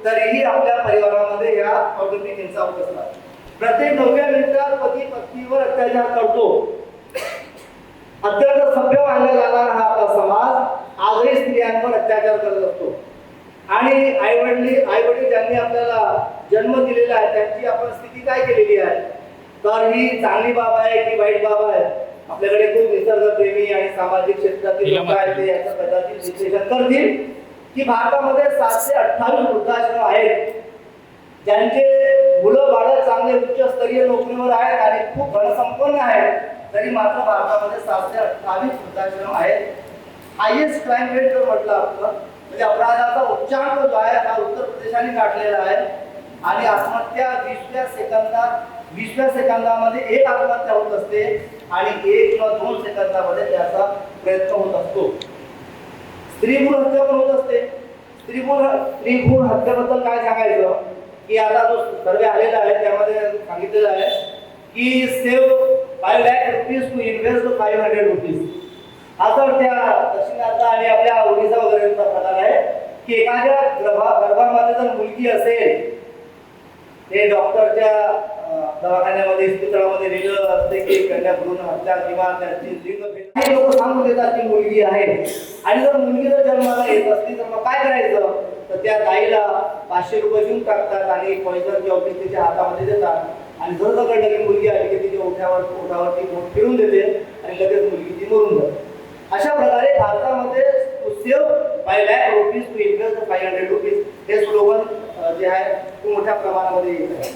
तरीही आपल्या परिवारामध्ये या औद्योगिक हिंसा होत असतात. प्रत्येक 9व्या मिनिटात पती पत्नीवर अत्याचार करतो. अत्यंत सभ्य मानला जाणारा हा आपला समाज आजही स्त्रियांवर अत्याचार करत असतो. आणि आईवडील ज्यांनी आपल्याला जन्म दिलेला आहे त्यांची आपण स्थिती काय केलेली आहे, तर ही चांगली बाब आहे की वाईट बाब आहे. आपल्याकडे खूप निसर्गप्रेमी आणि सामाजिक क्षेत्रातील लोक आहेत, ते याचं कदाचित विश्लेषण करतील की भारतामध्ये 728 वृद्धाश्रम आहेत ज्यांचे मुलं बाळं चांगले उच्चस्तरीय नोकरीवर आहेत आणि खूप धनसंपन्न आहेत, तरी मात्र भारतामध्ये 728 वृद्धाश्रम आहेत. हायएस्ट क्राईम रेट जर म्हटलं आपलं म्हणजे अपराधाचा उच्चांक जो आहे हा उत्तर प्रदेशाने गाठलेला आहे. आणि आत्महत्या 20व्या सेकंदामध्ये एक आत्महत्या होत असते आणि 1 किंवा 2 सेकंदामध्ये त्याचा प्रयत्न होत असतो. स्त्री भ्रूण हत्या पण होत असते. स्त्री भ्रूण हत्येबद्दल काय सांगायचं की आता जो सर्वे आलेला आहे त्यामध्ये सांगितलेलं आहे की save 5 lakh rupees to invest 500 rupees. हा तर त्या दक्षिणात आणि आपल्या ओडिसा वगैरेचा प्रकार आहे की एखाद्या गर्भामध्ये जर मुलगी असेल, ते डॉक्टरच्या दवाखान्यामध्ये इस्पितळामध्ये लिहिलं असते की कन्या भ्रूण हत्या किंवा त्याची लिंगभेद, हे लोक सांगून देतात की मुलगी आहे. आणि जर मुलगी जर जन्माला येत असली तर मग काय करायचं, तर त्या ताईला 500 रुपये देऊन टाकतात आणि पॉइझन औषध तिच्या हातामध्ये देतात. आणि जर कळलं की मुलगी आली की तिच्या ओठावरती बोट फिरून देते आणि लगेच मुलगी ती मरून जाते. अशा प्रकारे भारतामध्ये save 5 lakh rupees to invest 500 rupees हे स्लोगन जे आहे ते मोठ्या प्रमाणामध्ये येत आहे.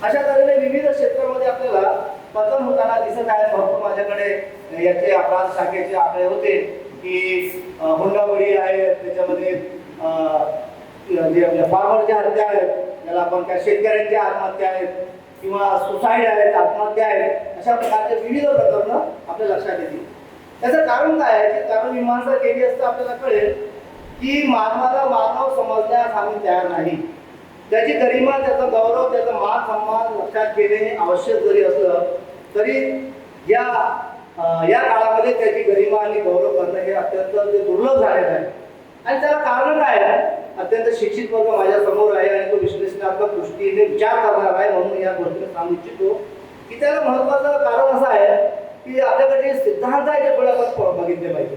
अशा तऱ्हेने विविध क्षेत्रामध्ये आपल्याला पतन होताना दिसत आहे. भरपूर माझ्याकडे याचे अपराध शाखेचे आकडे होते की हुंडाबळी आहे, त्याच्यामध्ये जे आपल्या फार्मरच्या हत्या आहेत, त्याला आपण काय शेतकऱ्यांच्या आत्महत्या आहेत किंवा सुसाईड आहेत, आत्महत्या आहेत, अशा प्रकारचे विविध प्रकरणं आपल्या लक्षात येतील. त्याचं कारण काय आहे की कारण मीमांसा केली असता आपल्याला कळेल की मानवाला मानव समजण्यास आम्ही तयार नाही. त्याची गरिमा, त्याचा गौरव, त्याचा मान सन्मान लक्षात घेणे आवश्यक जरी असलं तरी या काळामध्ये त्याची गरिमा आणि गौरव करणं हे अत्यंत दुर्लभ झालेलं आहे. आणि त्याला कारण काय आहे, अत्यंत शिक्षित वर्ग माझ्या समोर आहे आणि तो विश्लेषणात्मक दृष्टीने विचार करणार आहे, म्हणून या गोष्टीने सांगू इच्छितो की त्याला महत्वाचं कारण असं आहे की आपल्याकडे जे सिद्धांत आहे ते थोडे आपण बघितले पाहिजे.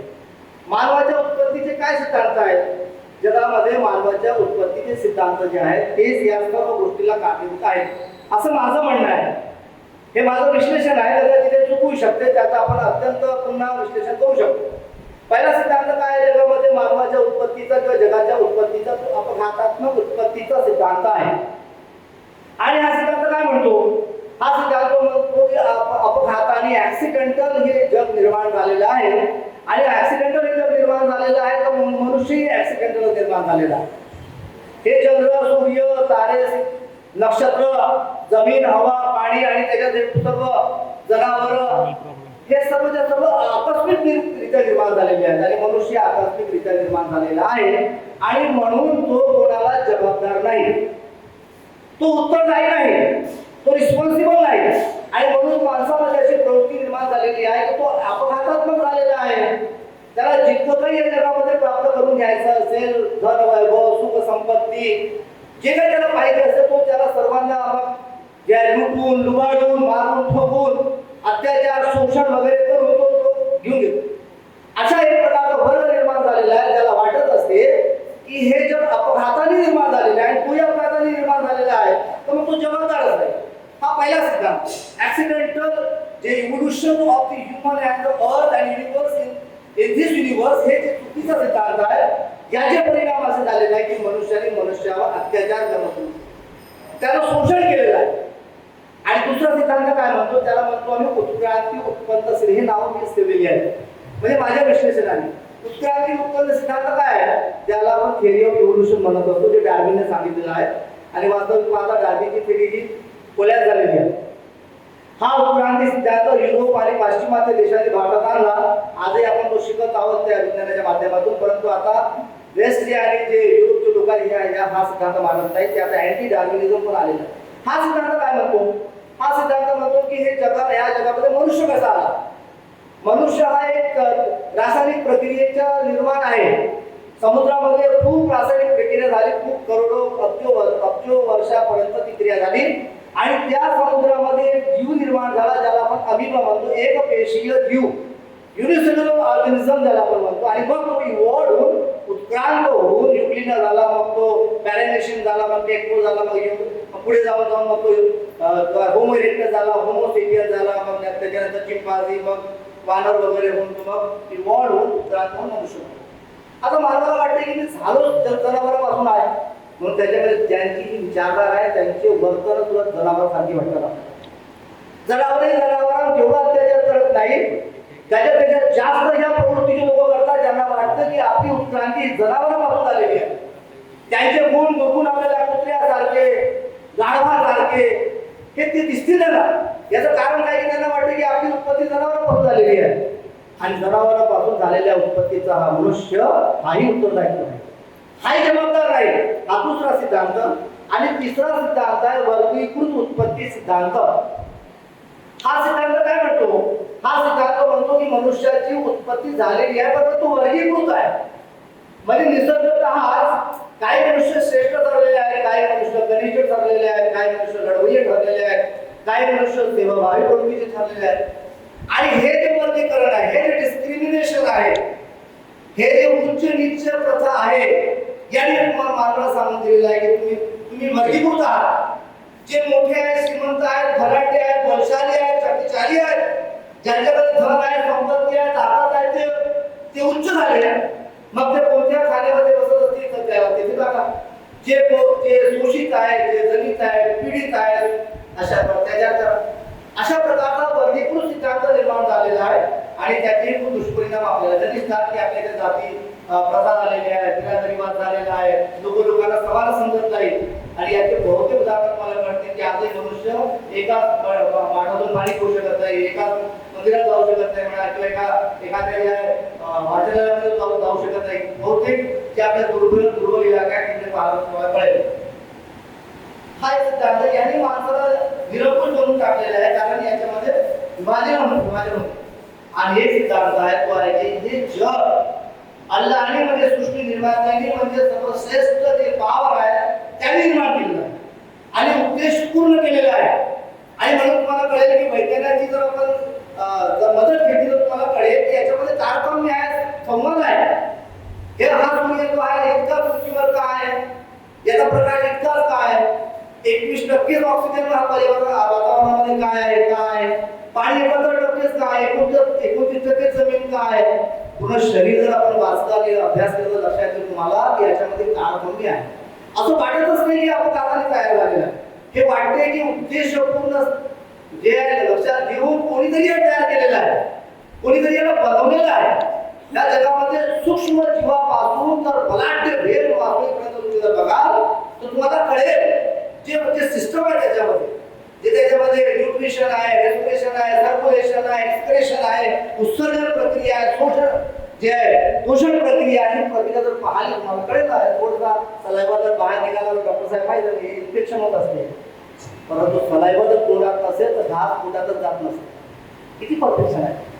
मानवाच्या उत्पत्तीचे काय सिद्धांत आहेत जगामध्ये, मानवाच्या उत्पत्तीचे सिद्धांत जे आहेत तेच या सर्व गोष्टीला कारणीभूत आहेत असं माझं म्हणणं आहे. हे माझं विश्लेषण आहे, कदाचित ते चुकू शकते, त्याचं आपण अत्यंत पुन्हा विश्लेषण करू शकतो. पहिला सिद्धांत काय आहे जगामध्ये, मानवाच्या उत्पत्तीचा किंवा जगाच्या उत्पत्तीचा तो अपघातात्मक उत्पत्तीचा सिद्धांत आहे. आणि हा सिद्धांत काय म्हणतो, हा सिद्धांत म्हणतो की अपघाताने ऍक्सिडेंटल हे जग निर्माण झालेलं आहे. आणि ऍक्सिडेंटल हे जग निर्माण झालेलं आहे तर मनुष्यही ऍक्सिडेंटल निर्माण झालेला आहे. हे चंद्र, सूर्य, तारे, नक्षत्र, जमीन, हवा, पाणी आणि त्याच्यात सर्व जनावर हे सर्व आकस्मिकरित्या निर्माण झालेले आहेत आणि मनुष्य आकस्मिकरित्या निर्माण झालेला आहे. आणि म्हणून तो कोणाला जबाबदार नाही, तो उत्तरदायी नाही, तो रिस्पॉन्सिबल नाही. आणि म्हणून माणसामध्ये अशी प्रवृत्ती निर्माण झालेली आहे की तो अपघातात्मक झालेला आहे. त्याला जितकं काही या जगामध्ये प्राप्त करून घ्यायचं असेल, धन, वैभव, सुख, संपत्ती, जे काही त्याला पाहिजे असेल तो त्याला सर्वांना लुटून, लुबाडून, मारून, ठोकून, अत्याचार, शोषण वगैरे करून तो घेऊन घेतो. अशा एक प्रकारचा वर्ग निर्माण झालेला आहे. त्याला वाटत असते की हे जग अपघाताने निर्माण झालेलं आहे आणि तोही अपघाताने निर्माण झालेला आहे तर मग तो जबाबदार आहे. हा पहिला सिद्धांत. ऍक्सिडेंटल जे evolution of the human and the earth and universe in this universe हे जे चुकीचा सिद्धांत आहे, याचे परिणाम असे झालेले आहे की मनुष्याने मनुष्यावर अत्याचार करणं सुरू, त्याला शोषण केलेलं आहे. आणि दुसरा सिद्धांत काय म्हणतो, त्याला म्हणतो आम्ही उत्क्रांती उत्पन्न श्री, हे नाव मी ठेवलेली आहे. म्हणजे माझ्या विश्लेषणाने उत्क्रांती उत्पन्न सिद्धांत काय आहे, त्याला आपण थिअरी ऑफ इव्होल्युशन म्हणत असतो, जे डार्विनने सांगितलेलं आहे. आणि वास्तविक पाहता डार्विनची थिअरी ही कोल्यात झालेली आहे. हा उत्क्रांती सिद्धांत युरोप आणि पाश्चिमात्य देशांनी भारतात आणला. आजही आपण तो शिकत आहोत त्या विज्ञानाच्या माध्यमातून. परंतु आता वेस्ट आणि जे युरोपचे लोक हा सिद्धांत मानत नाहीत, ते आता अँटी डार्विनिझम पण आलेला आहे. हा सिद्धांत काय म्हणतो, हा सिद्धांत म्हणतो की हे या जगामध्ये मनुष्य कसा आला, मनुष्य हा एक रासायनिक प्रक्रियेचा निर्माण आहे. समुद्रामध्ये खूप रासायनिक प्रक्रिया झाली, खूप करोडो अब्जो वर्षापर्यंत ती क्रिया झाली आणि त्या समुद्रामध्ये जीव निर्माण झाला, ज्याला आपण अमिबा म्हणतो, एक पेशीय जीव, युनिसेल्युलर ऑर्गॅनिझम ज्याला आपण म्हणतो. आणि मग तो इव्हॉल्व होऊन उत्क्रांत होऊन युक्लिना झाला, मग तो पॅरेनेशियन झाला, मग टेक्नो झाला, मग पुढे जाऊन मग तो होमो इरेक्टस झाला, होमो सेपियन झाला, मग त्याच्यानंतर चिंपांझी, मग वानर वगैरे होऊन तो मग इव्हॉल्व होऊन उत्क्रांत होऊन मनुष्य. आता मानवाला वाटते की मी झालो जनावरांपासून आहे, म्हणून त्याच्यामध्ये ज्यांची विचारधारा आहे त्यांचे वर्तन तुला जनावरांसारखी वाटतात. जनावरांना जेवढा अत्याचार करत नाही त्याच्यापेक्षा जास्त ह्या प्रवृत्तीचे लोक करतात, ज्यांना वाटतं की आपली उत्क्रांती जनावरांपासून झालेली आहे. त्यांचे गुण बघून आपल्याला कुत्र्यासारखे, गाढवासारखे हे ते दिसतील ना. याचं कारण काय की त्यांना वाटतं की आपली उत्पत्ती जनावरांपासून झालेली आहे आणि जनावरांपासून झालेल्या उत्पत्तीचा हा मनुष्य हाही उत्तरदायित्व नाही, हाही जबाबदार नाही. हा दुसरा सिद्धांत. आणि तिसरा सिद्धांत आहे वर्गीकृत उत्पत्ती सिद्धांत. हा सिद्धांत काय म्हणतो? हा सिद्धांत म्हणतो की मनुष्याची उत्पत्ती झालेली आहे, परंतु वर्गीकृत आहे. म्हणजे निसर्गतः काही मनुष्य श्रेष्ठ ठरलेले आहेत, काही मनुष्य कनिष्ठ ठरलेले आहेत, काही मनुष्य लढवय्ये ठरलेले आहेत, काही मनुष्य सेवाभावी प्रवृत्तीचे ठरलेले आहेत. आणि हे जे वर्गीकरण आहे, हे जे डिस्क्रिमिनेशन आहे, हे जे उच्च नीच प्रथा आहे, याने मानवाला सांगून दिलेलं आहे की तुम्ही वर्गीकृत आहात. जे मोठे आहेत, श्रीमंत आहेत, धनाढ्य आहेत, बलशाली आहेत, शक्तिशाली आहेत, ज्यांच्याकडे धन आहे, संपत्ती आहे, ताकद आहे, ते उच्च झाले. मग ते कोणत्या खाण्यामध्ये बसत असतील तर त्याला तेथे टाका. जे शोषित आहेत, जे दलित आहेत, पीडित आहेत, अशा प्रकारचा वर्गीकृत सिद्धांत निर्माण झालेला आहे. आणि त्याचे खूप दुष्परिणाम आपल्याला दिसतात की आपल्या जाती प्रथा झालेल्या आहेत, विवाद झालेला आहे, लोकांना समान समजत नाही. आणि याचे बहुतेक उदाहरण मला कळते की आजही मनुष्य एका माठातून पाणी पिऊ शकत नाही, एका मंदिरात जाऊ शकत नाही म्हणा, किंवा एखाद्या वाचनालयामध्ये जाऊ शकत नाही. बहुतेक जे आपल्या दुर्बल इलाका आहे तिथे पाहायला कळेल. हा एक सिद्धांत यांनी माणसाला निरंकुश बनवून टाकलेला आहे, कारण याच्यामध्ये विभाजन होते. आणि हे सिद्धांत आहे तो आहे की हे जग अल्लाहने म्हणजे सृष्टी निर्मात्याने म्हणजे सर्वश्रेष्ठ जे पावर आहे त्याने निर्माण केलेलं आहे आणि उद्देश पूर्ण केलेला आहे. आणि म्हणून तुम्हाला कळेल की वैज्ञानिकाची जर आपण मदत घेतली तर तुम्हाला कळेल की याच्यामध्ये तारतम्य आहे, संवाद आहे. हे हा सूर्य जो आहे इतका पृथ्वीवर का आहे, याचा प्रकाश इतकाच का आहे, 21% ऑक्सिजन हा वातावरणामध्ये काय आहे, पाणी 15% का आहे, 29% जमीन का आहे. पूर्ण शरीर जर आपण वाचता अभ्यास केला लक्षात येईल तुम्हाला की याच्यामध्ये तारतम्य आहे. असं वाटतच नाही की आपण कामाने तयार झालेलं आहे. हे वाटते की उद्देशपूर्ण जे आहे लक्षात घेऊन कोणीतरी तयार केलेलं आहे, कोणीतरी याला बनवलेलं आहे. या जगामध्ये सूक्ष्म जीवापासून तर बलाढ्य भेद वापरेपर्यंत तुम्ही जर बघाल तर तुम्हाला कळेल जे सिस्टम आहे त्याच्यामध्ये, जे त्याच्यामध्ये न्यूट्रिशन आहे, रेस्पिरेशन आहे, सर्क्युलेशन आहे, एक्सक्रेशन आहे, उत्सर्जन प्रक्रिया आहे, शोषण जे आहे पोषण प्रक्रिया आहे. प्रक्रिया जर पाहायला तुम्हाला कळेल आहे. थोडासा सलाइवा जर बाहेर निघाला तर डॉक्टर साहेब माहिती इन्फेक्शन होत असते, परंतु सलाइवा जर तोंडात नसेल तर घास पोटातच जात नसेल. किती परफेक्शन आहे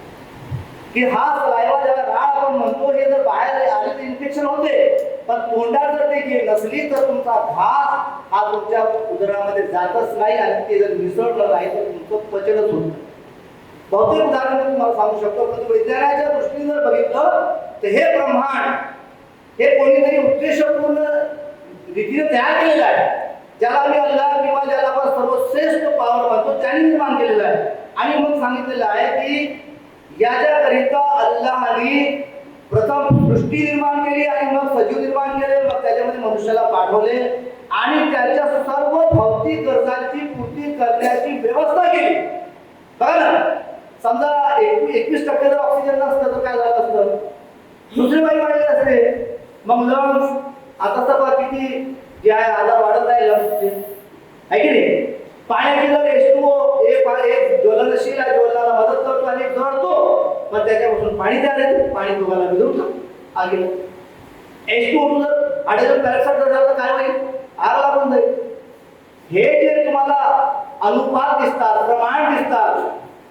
की हा सलाइवा ज्याला राळ आपण म्हणतो हे जर बाहेर आले तर इन्फेक्शन होते, पण तोंडात जर ते नसली तर तुमचा घास हा तुमच्या उदरामध्ये जातच नाही आणि ते जर मिसळलं नाही तर तुमचं पचनच होत. बहुतेक उदाहरण तुम्हाला सांगू शकतो. परंतु विज्ञानाच्या दृष्टीने जर बघितलं तर हे ब्रह्मांड हे कोणीतरी उद्देशपूर्ण रीतीने तयार केलेलं आहे, ज्याला आम्ही अल्लाह किंवा ज्याला आपण सर्वश्रेष्ठ पावर मानतो त्याने निर्माण केलेलं आहे. आणि मग सांगितलेलं आहे की याच्याकरिता अल्लाहने प्रथम सृष्टी निर्माण केली आणि मग सजीव निर्माण केले, मग त्याच्यामध्ये मनुष्याला पाठवले आणि त्याच्या सर्व भौतिक गरजांची पूर्ती करण्याची व्यवस्था केली. बघा ना, समजा 21% जर ऑक्सिजन नसतं तर काय झालं असतं, दुसरी बाई वाढली असते. मग लंग्स आता सगळं किती जे आहे आजार वाढत आहे लंग्सचे, आहे की नाही. पाण्याची जर H2O एक ज्वलनशील आहे, ज्वलनाला मदत करतो आणि जळतो, पण त्याच्यापासून पाणी तयार होते, पाणी दोघांना विझवतो आगीला. H2O जर हायड्रोजन पेरॉक्साईड जर झालं तर काय होईल, आग लागून जाईल. हे जे तुम्हाला अनुपात दिसतात, प्रमाण दिसतात,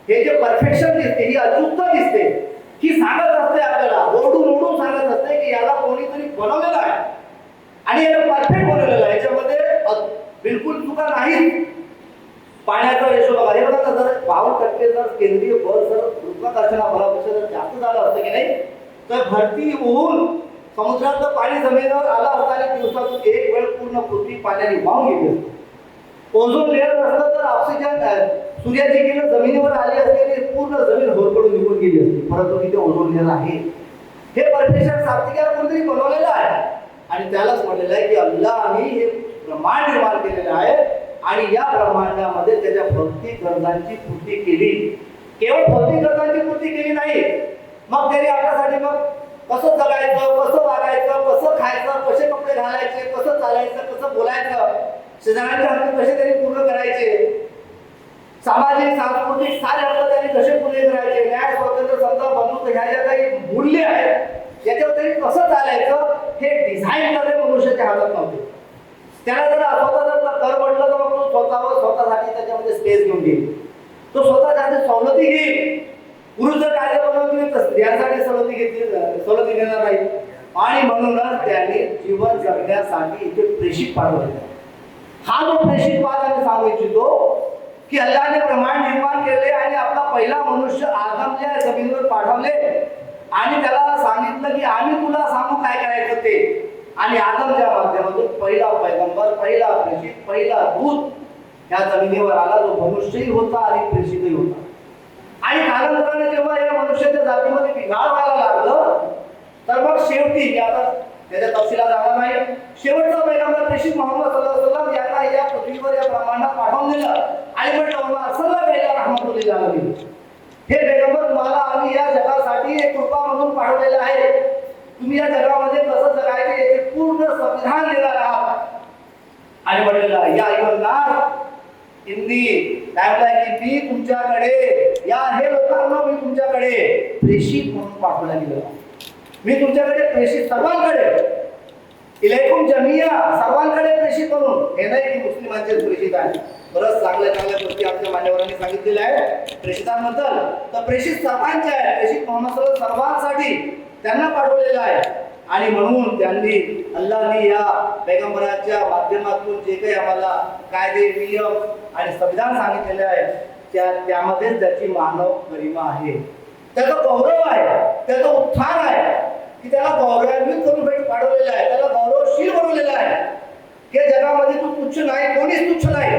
हे जे परफेक्शन दिसते, ही अचूकता दिसते, ही सांगत असते आपल्याला, ओरडून ओरडून सांगत असते की याला कोणीतरी बनवलेलं आहे आणि याला परफेक्ट बनवलेलं आहे, याच्यामध्ये बिलकुल चुका नाही. पाण्याचा रेशो बघा, हे बघा जर 52% जर केंद्रीय बल जर गुरुत्वाकर्षणा बलापेक्षा जर जास्त झालं असतं की नाही, तर भरती होऊन समुद्रातलं पाणी जमिनीवर आलं असतं आणि दिवसातून एक वेळ पूर्ण पृथ्वी पाण्याने वाहून गेली असते. ओझोन लेअर नसलं तर ऑक्सिजन सूर्याची किरण जमिनीवर आली असते आणि पूर्ण जमीन होरपडून निघून गेली असते, परंतु तिथे ओझोन लेअर आहे. हे परफेक्शन सात्विकाला कोणतरी बनवलेलं आहे आणि त्यालाच म्हटलेलं आहे की अल्लाहने हे ब्रह्मांड निर्माण केलेलं आहे आणि या ब्रह्मांडामध्ये त्याच्या भौतिक गरजांची पूर्ती केली. केवळ भौतिक गरजांची पूर्ती केली नाही, मग त्याने आपल्यासाठी मग कसं जगायचं, कसं वागायचं, कसं खायचं, कसे कपडे घालायचे, कसं चालायचं, कसं बोलायचं, शेजाऱ्यांचे हक्क कसे त्यांनी पूर्ण करायचे, सामाजिक सांस्कृतिक सारे हक्क त्यांनी कसे पूर्ण करायचे, न्याय स्वातंत्र्य समजा बंधुत्व ह्या ज्या काही मूल्य आहेत याच्यावर त्यांनी कसं चालायचं हे डिझाईन करणे मनुष्याच्या हातात नव्हते. त्याला जर स्वतः जर कर म्हटलं तर मग तो स्वतःसाठी त्याच्यामध्ये स्पेस घेऊन घेईल, तो स्वतःसाठी सवलती घेईल. पुरुष जर कायदे बनवतील तर स्त्रियांसाठी सवलती घेणार नाही आणि म्हणूनच त्यांनी जीवन जगण्यासाठी इथे प्रेषित पाठवले. हा जो प्रेषितवाद आम्ही सांगू इच्छितो की अल्लाहने ब्रह्मांड निर्माण केले आणि आपला पहिला मनुष्य आदमला जमिनीवर पाठवले आणि त्याला सांगितलं की आम्ही तुला सांगू काय करायचं ते, आणि आदमच्या माध्यमातून पहिला पैगंबर, पहिला प्रेषित, पहिला दूत या जमिनीवर आला, जो मनुष्यही होता आणि प्रेषितही होता. आणि कालांतराने जेव्हा या मनुष्याच्या जातीमध्ये बिघाड व्हायला लागलं तर मग शेवटी मी आता त्याच्या तपशिलात जाणार नाही, शेवटचा पैगंबर प्रेषित मोहम्मद सल्लल्लाहु अलैहि वसल्लम यांना या पृथ्वीवर या ब्रह्मांडात पाठवून दिलं आणि म्हटलं सल्लल्लाहु रहमतुल्लिल आलमीन, हे पैगंबर तुम्हाला आम्ही या जगासाठी एक कृपा म्हणून पाठवलेलं आहे. तुम्ही या जगामध्ये कसं जगायचे याचे पूर्ण संविधान देणार आहात. आणि म्हटलेलं या अय्युहन्नास हिंदी काय की मी तुमच्याकडे या हे लोकांना मी तुमच्याकडे प्रेषित म्हणून पाठवला गेलो. मी तुमच्याकडे प्रेषित सर्वांकडे इलेकुम जमिया सर्वांकडे प्रेषित म्हणून, हे नाही की मुस्लिमांचे प्रेषित आहे. बरंच चांगल्या चांगल्या गोष्टी आमच्या मान्यवरांनी सांगितलेल्या आहेत प्रेषितांबद्दल, तर प्रेषित सर्वांचे आहे, प्रेषित मोहम्मद सर्वांसाठी त्यांना पाठवलेलं आहे. आणि म्हणून त्यांनी अल्लाहने या पैगंबराच्या माध्यमातून जे काही आम्हाला कायदे, नियम आणि संविधान सांगितलेले आहे त्यामध्येच त्याची मानव गरिमा आहे, त्याचा गौरव आहे, त्याचं उत्थान आहे की त्याला गौरवान्वित करून पाठवलेलं आहे, त्याला गौरवशील बनवलेलं आहे की जगामध्ये तू तुच्छ नाही, कोणीच तुच्छ नाही,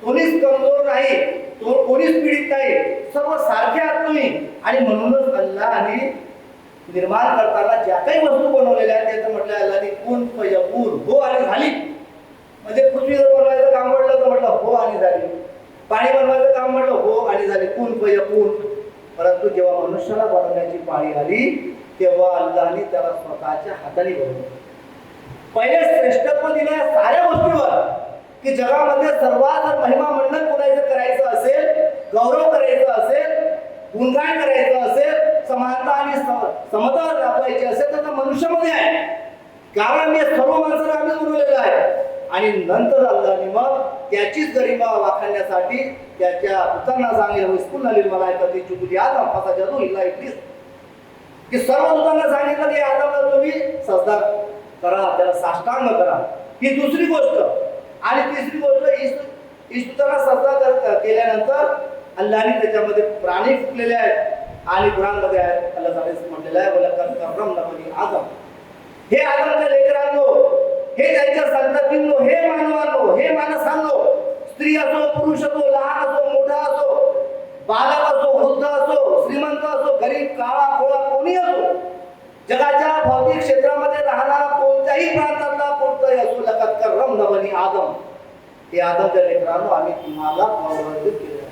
कोणीच कमजोर नाही, कोणीच पीडित नाही, सर्व सारखे आहात तुम्ही. आणि म्हणूनच अल्लाहने निर्माण करताना ज्या काही वस्तू बनवलेल्या आहेत त्याचं म्हटलं अल्लाहने कुन फयकून, हो आणि झाली. म्हणजे पृथ्वी जर बनवायचं काम म्हटलं तर म्हटलं हो आणि झाली, पाणी बनवायचं काम म्हटलं हो आणि झाले, कुन फयकून. परंतु जेव्हा मनुष्याला बनवण्याची पाळी आली तेव्हा अल्लाहने त्याला स्वतःच्या हाताने बनवलं. पहिले श्रेष्ठत्व दिलं साऱ्या गोष्टीवर की जगामध्ये सर्वात जर महिमा मंडन कोणाचं करायचं असेल, गौरव करायचं असेल, गुणगान करायचं असेल, समानता आणि समता राबवायची असेल तर मनुष्यामध्ये आहे. कारण मी सर्व माणसाला आम्ही बनवलेलं आहे. आणि नंतर अल्लाहने मग त्याचीच गरिमा वाखाणण्यासाठी त्याच्या दूतांना सांगितलं विस्कुल नलील मलायकती जुबुली आदम फसजदू इल्ला इब्लीस, की सर्व दूतांना सांगितलं की आदमला तुम्ही सजदा करा, त्याला साष्टांग करा. ही दुसरी गोष्ट. आणि तिसरी गोष्ट इष्टताना सजदा केल्यानंतर अल्लाहने त्याच्यामध्ये प्राणी फुटलेले आहेत आणि कुराणमध्ये आहे अल्लाह ताला म्हटलेलं आहे वलकद करमना बनी आदम, हे आदमच्या लेकरांनो, हे त्यांच्या संततींनो, हे मानवांनो, हे माणसांनो, स्त्री असो, पुरुष असो, लहान असो, मोठा असो, बालक असो, वृद्ध असो, श्रीमंत असो, गरीब, काळा खोळा कोणी असो, जगाच्या भौतिक क्षेत्रामध्ये राहणारा कोणत्याही प्रांतातला कोणताही असो, लकद करमना बनी आदम, हे आदमच्या लेकरांनो आम्ही तुम्हाला गौरवान्वित केले,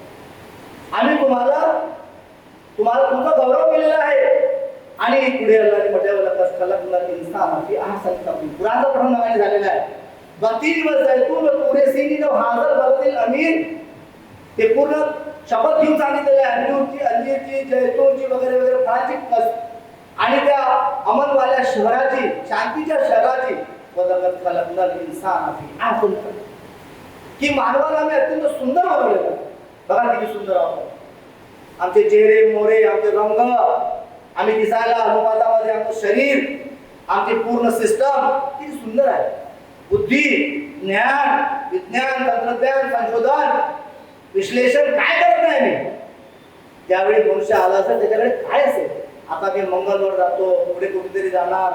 आम्ही तुम्हाला तुमचा गौरव केलेला आहे. आणि पुढे अल्लाहने म्हटल्यावर खलकनाल इंसान फी अहसन तक़वीम, कुराणचा पठण नव्याने झालेला आहे. बतीन व जैतून व तुरे सीनीन व हाज़ल बलदिल अमीन, ते पूर्ण शपथ घेऊन सांगितलेले आहे अंजीरची, जैतूनची वगैरे वगैरे फळाची आणि त्या अमनवाल्या शहराची, शांतीच्या शहराची, वलकद खलकनाल इंसान फी अहसन तक़वीम, की मानवाला आम्ही अत्यंत सुंदर बनवलेलं आहे. बघा किती सुंदर आहोत. आमचे चेहरे मोरे, आमचे रंग, आम्ही दिसायला अनुपातामध्ये आमचं शरीर, आमची पूर्ण सिस्टम किती सुंदर आहे. बुद्धी, ज्ञान, विज्ञान, तंत्रज्ञान, संशोधन, विश्लेषण काय करत नाही मी. ज्यावेळी मनुष्य आला असेल त्याच्याकडे काय असेल. आता मी मंगळवर जातो, पुढे कुठेतरी जाणार,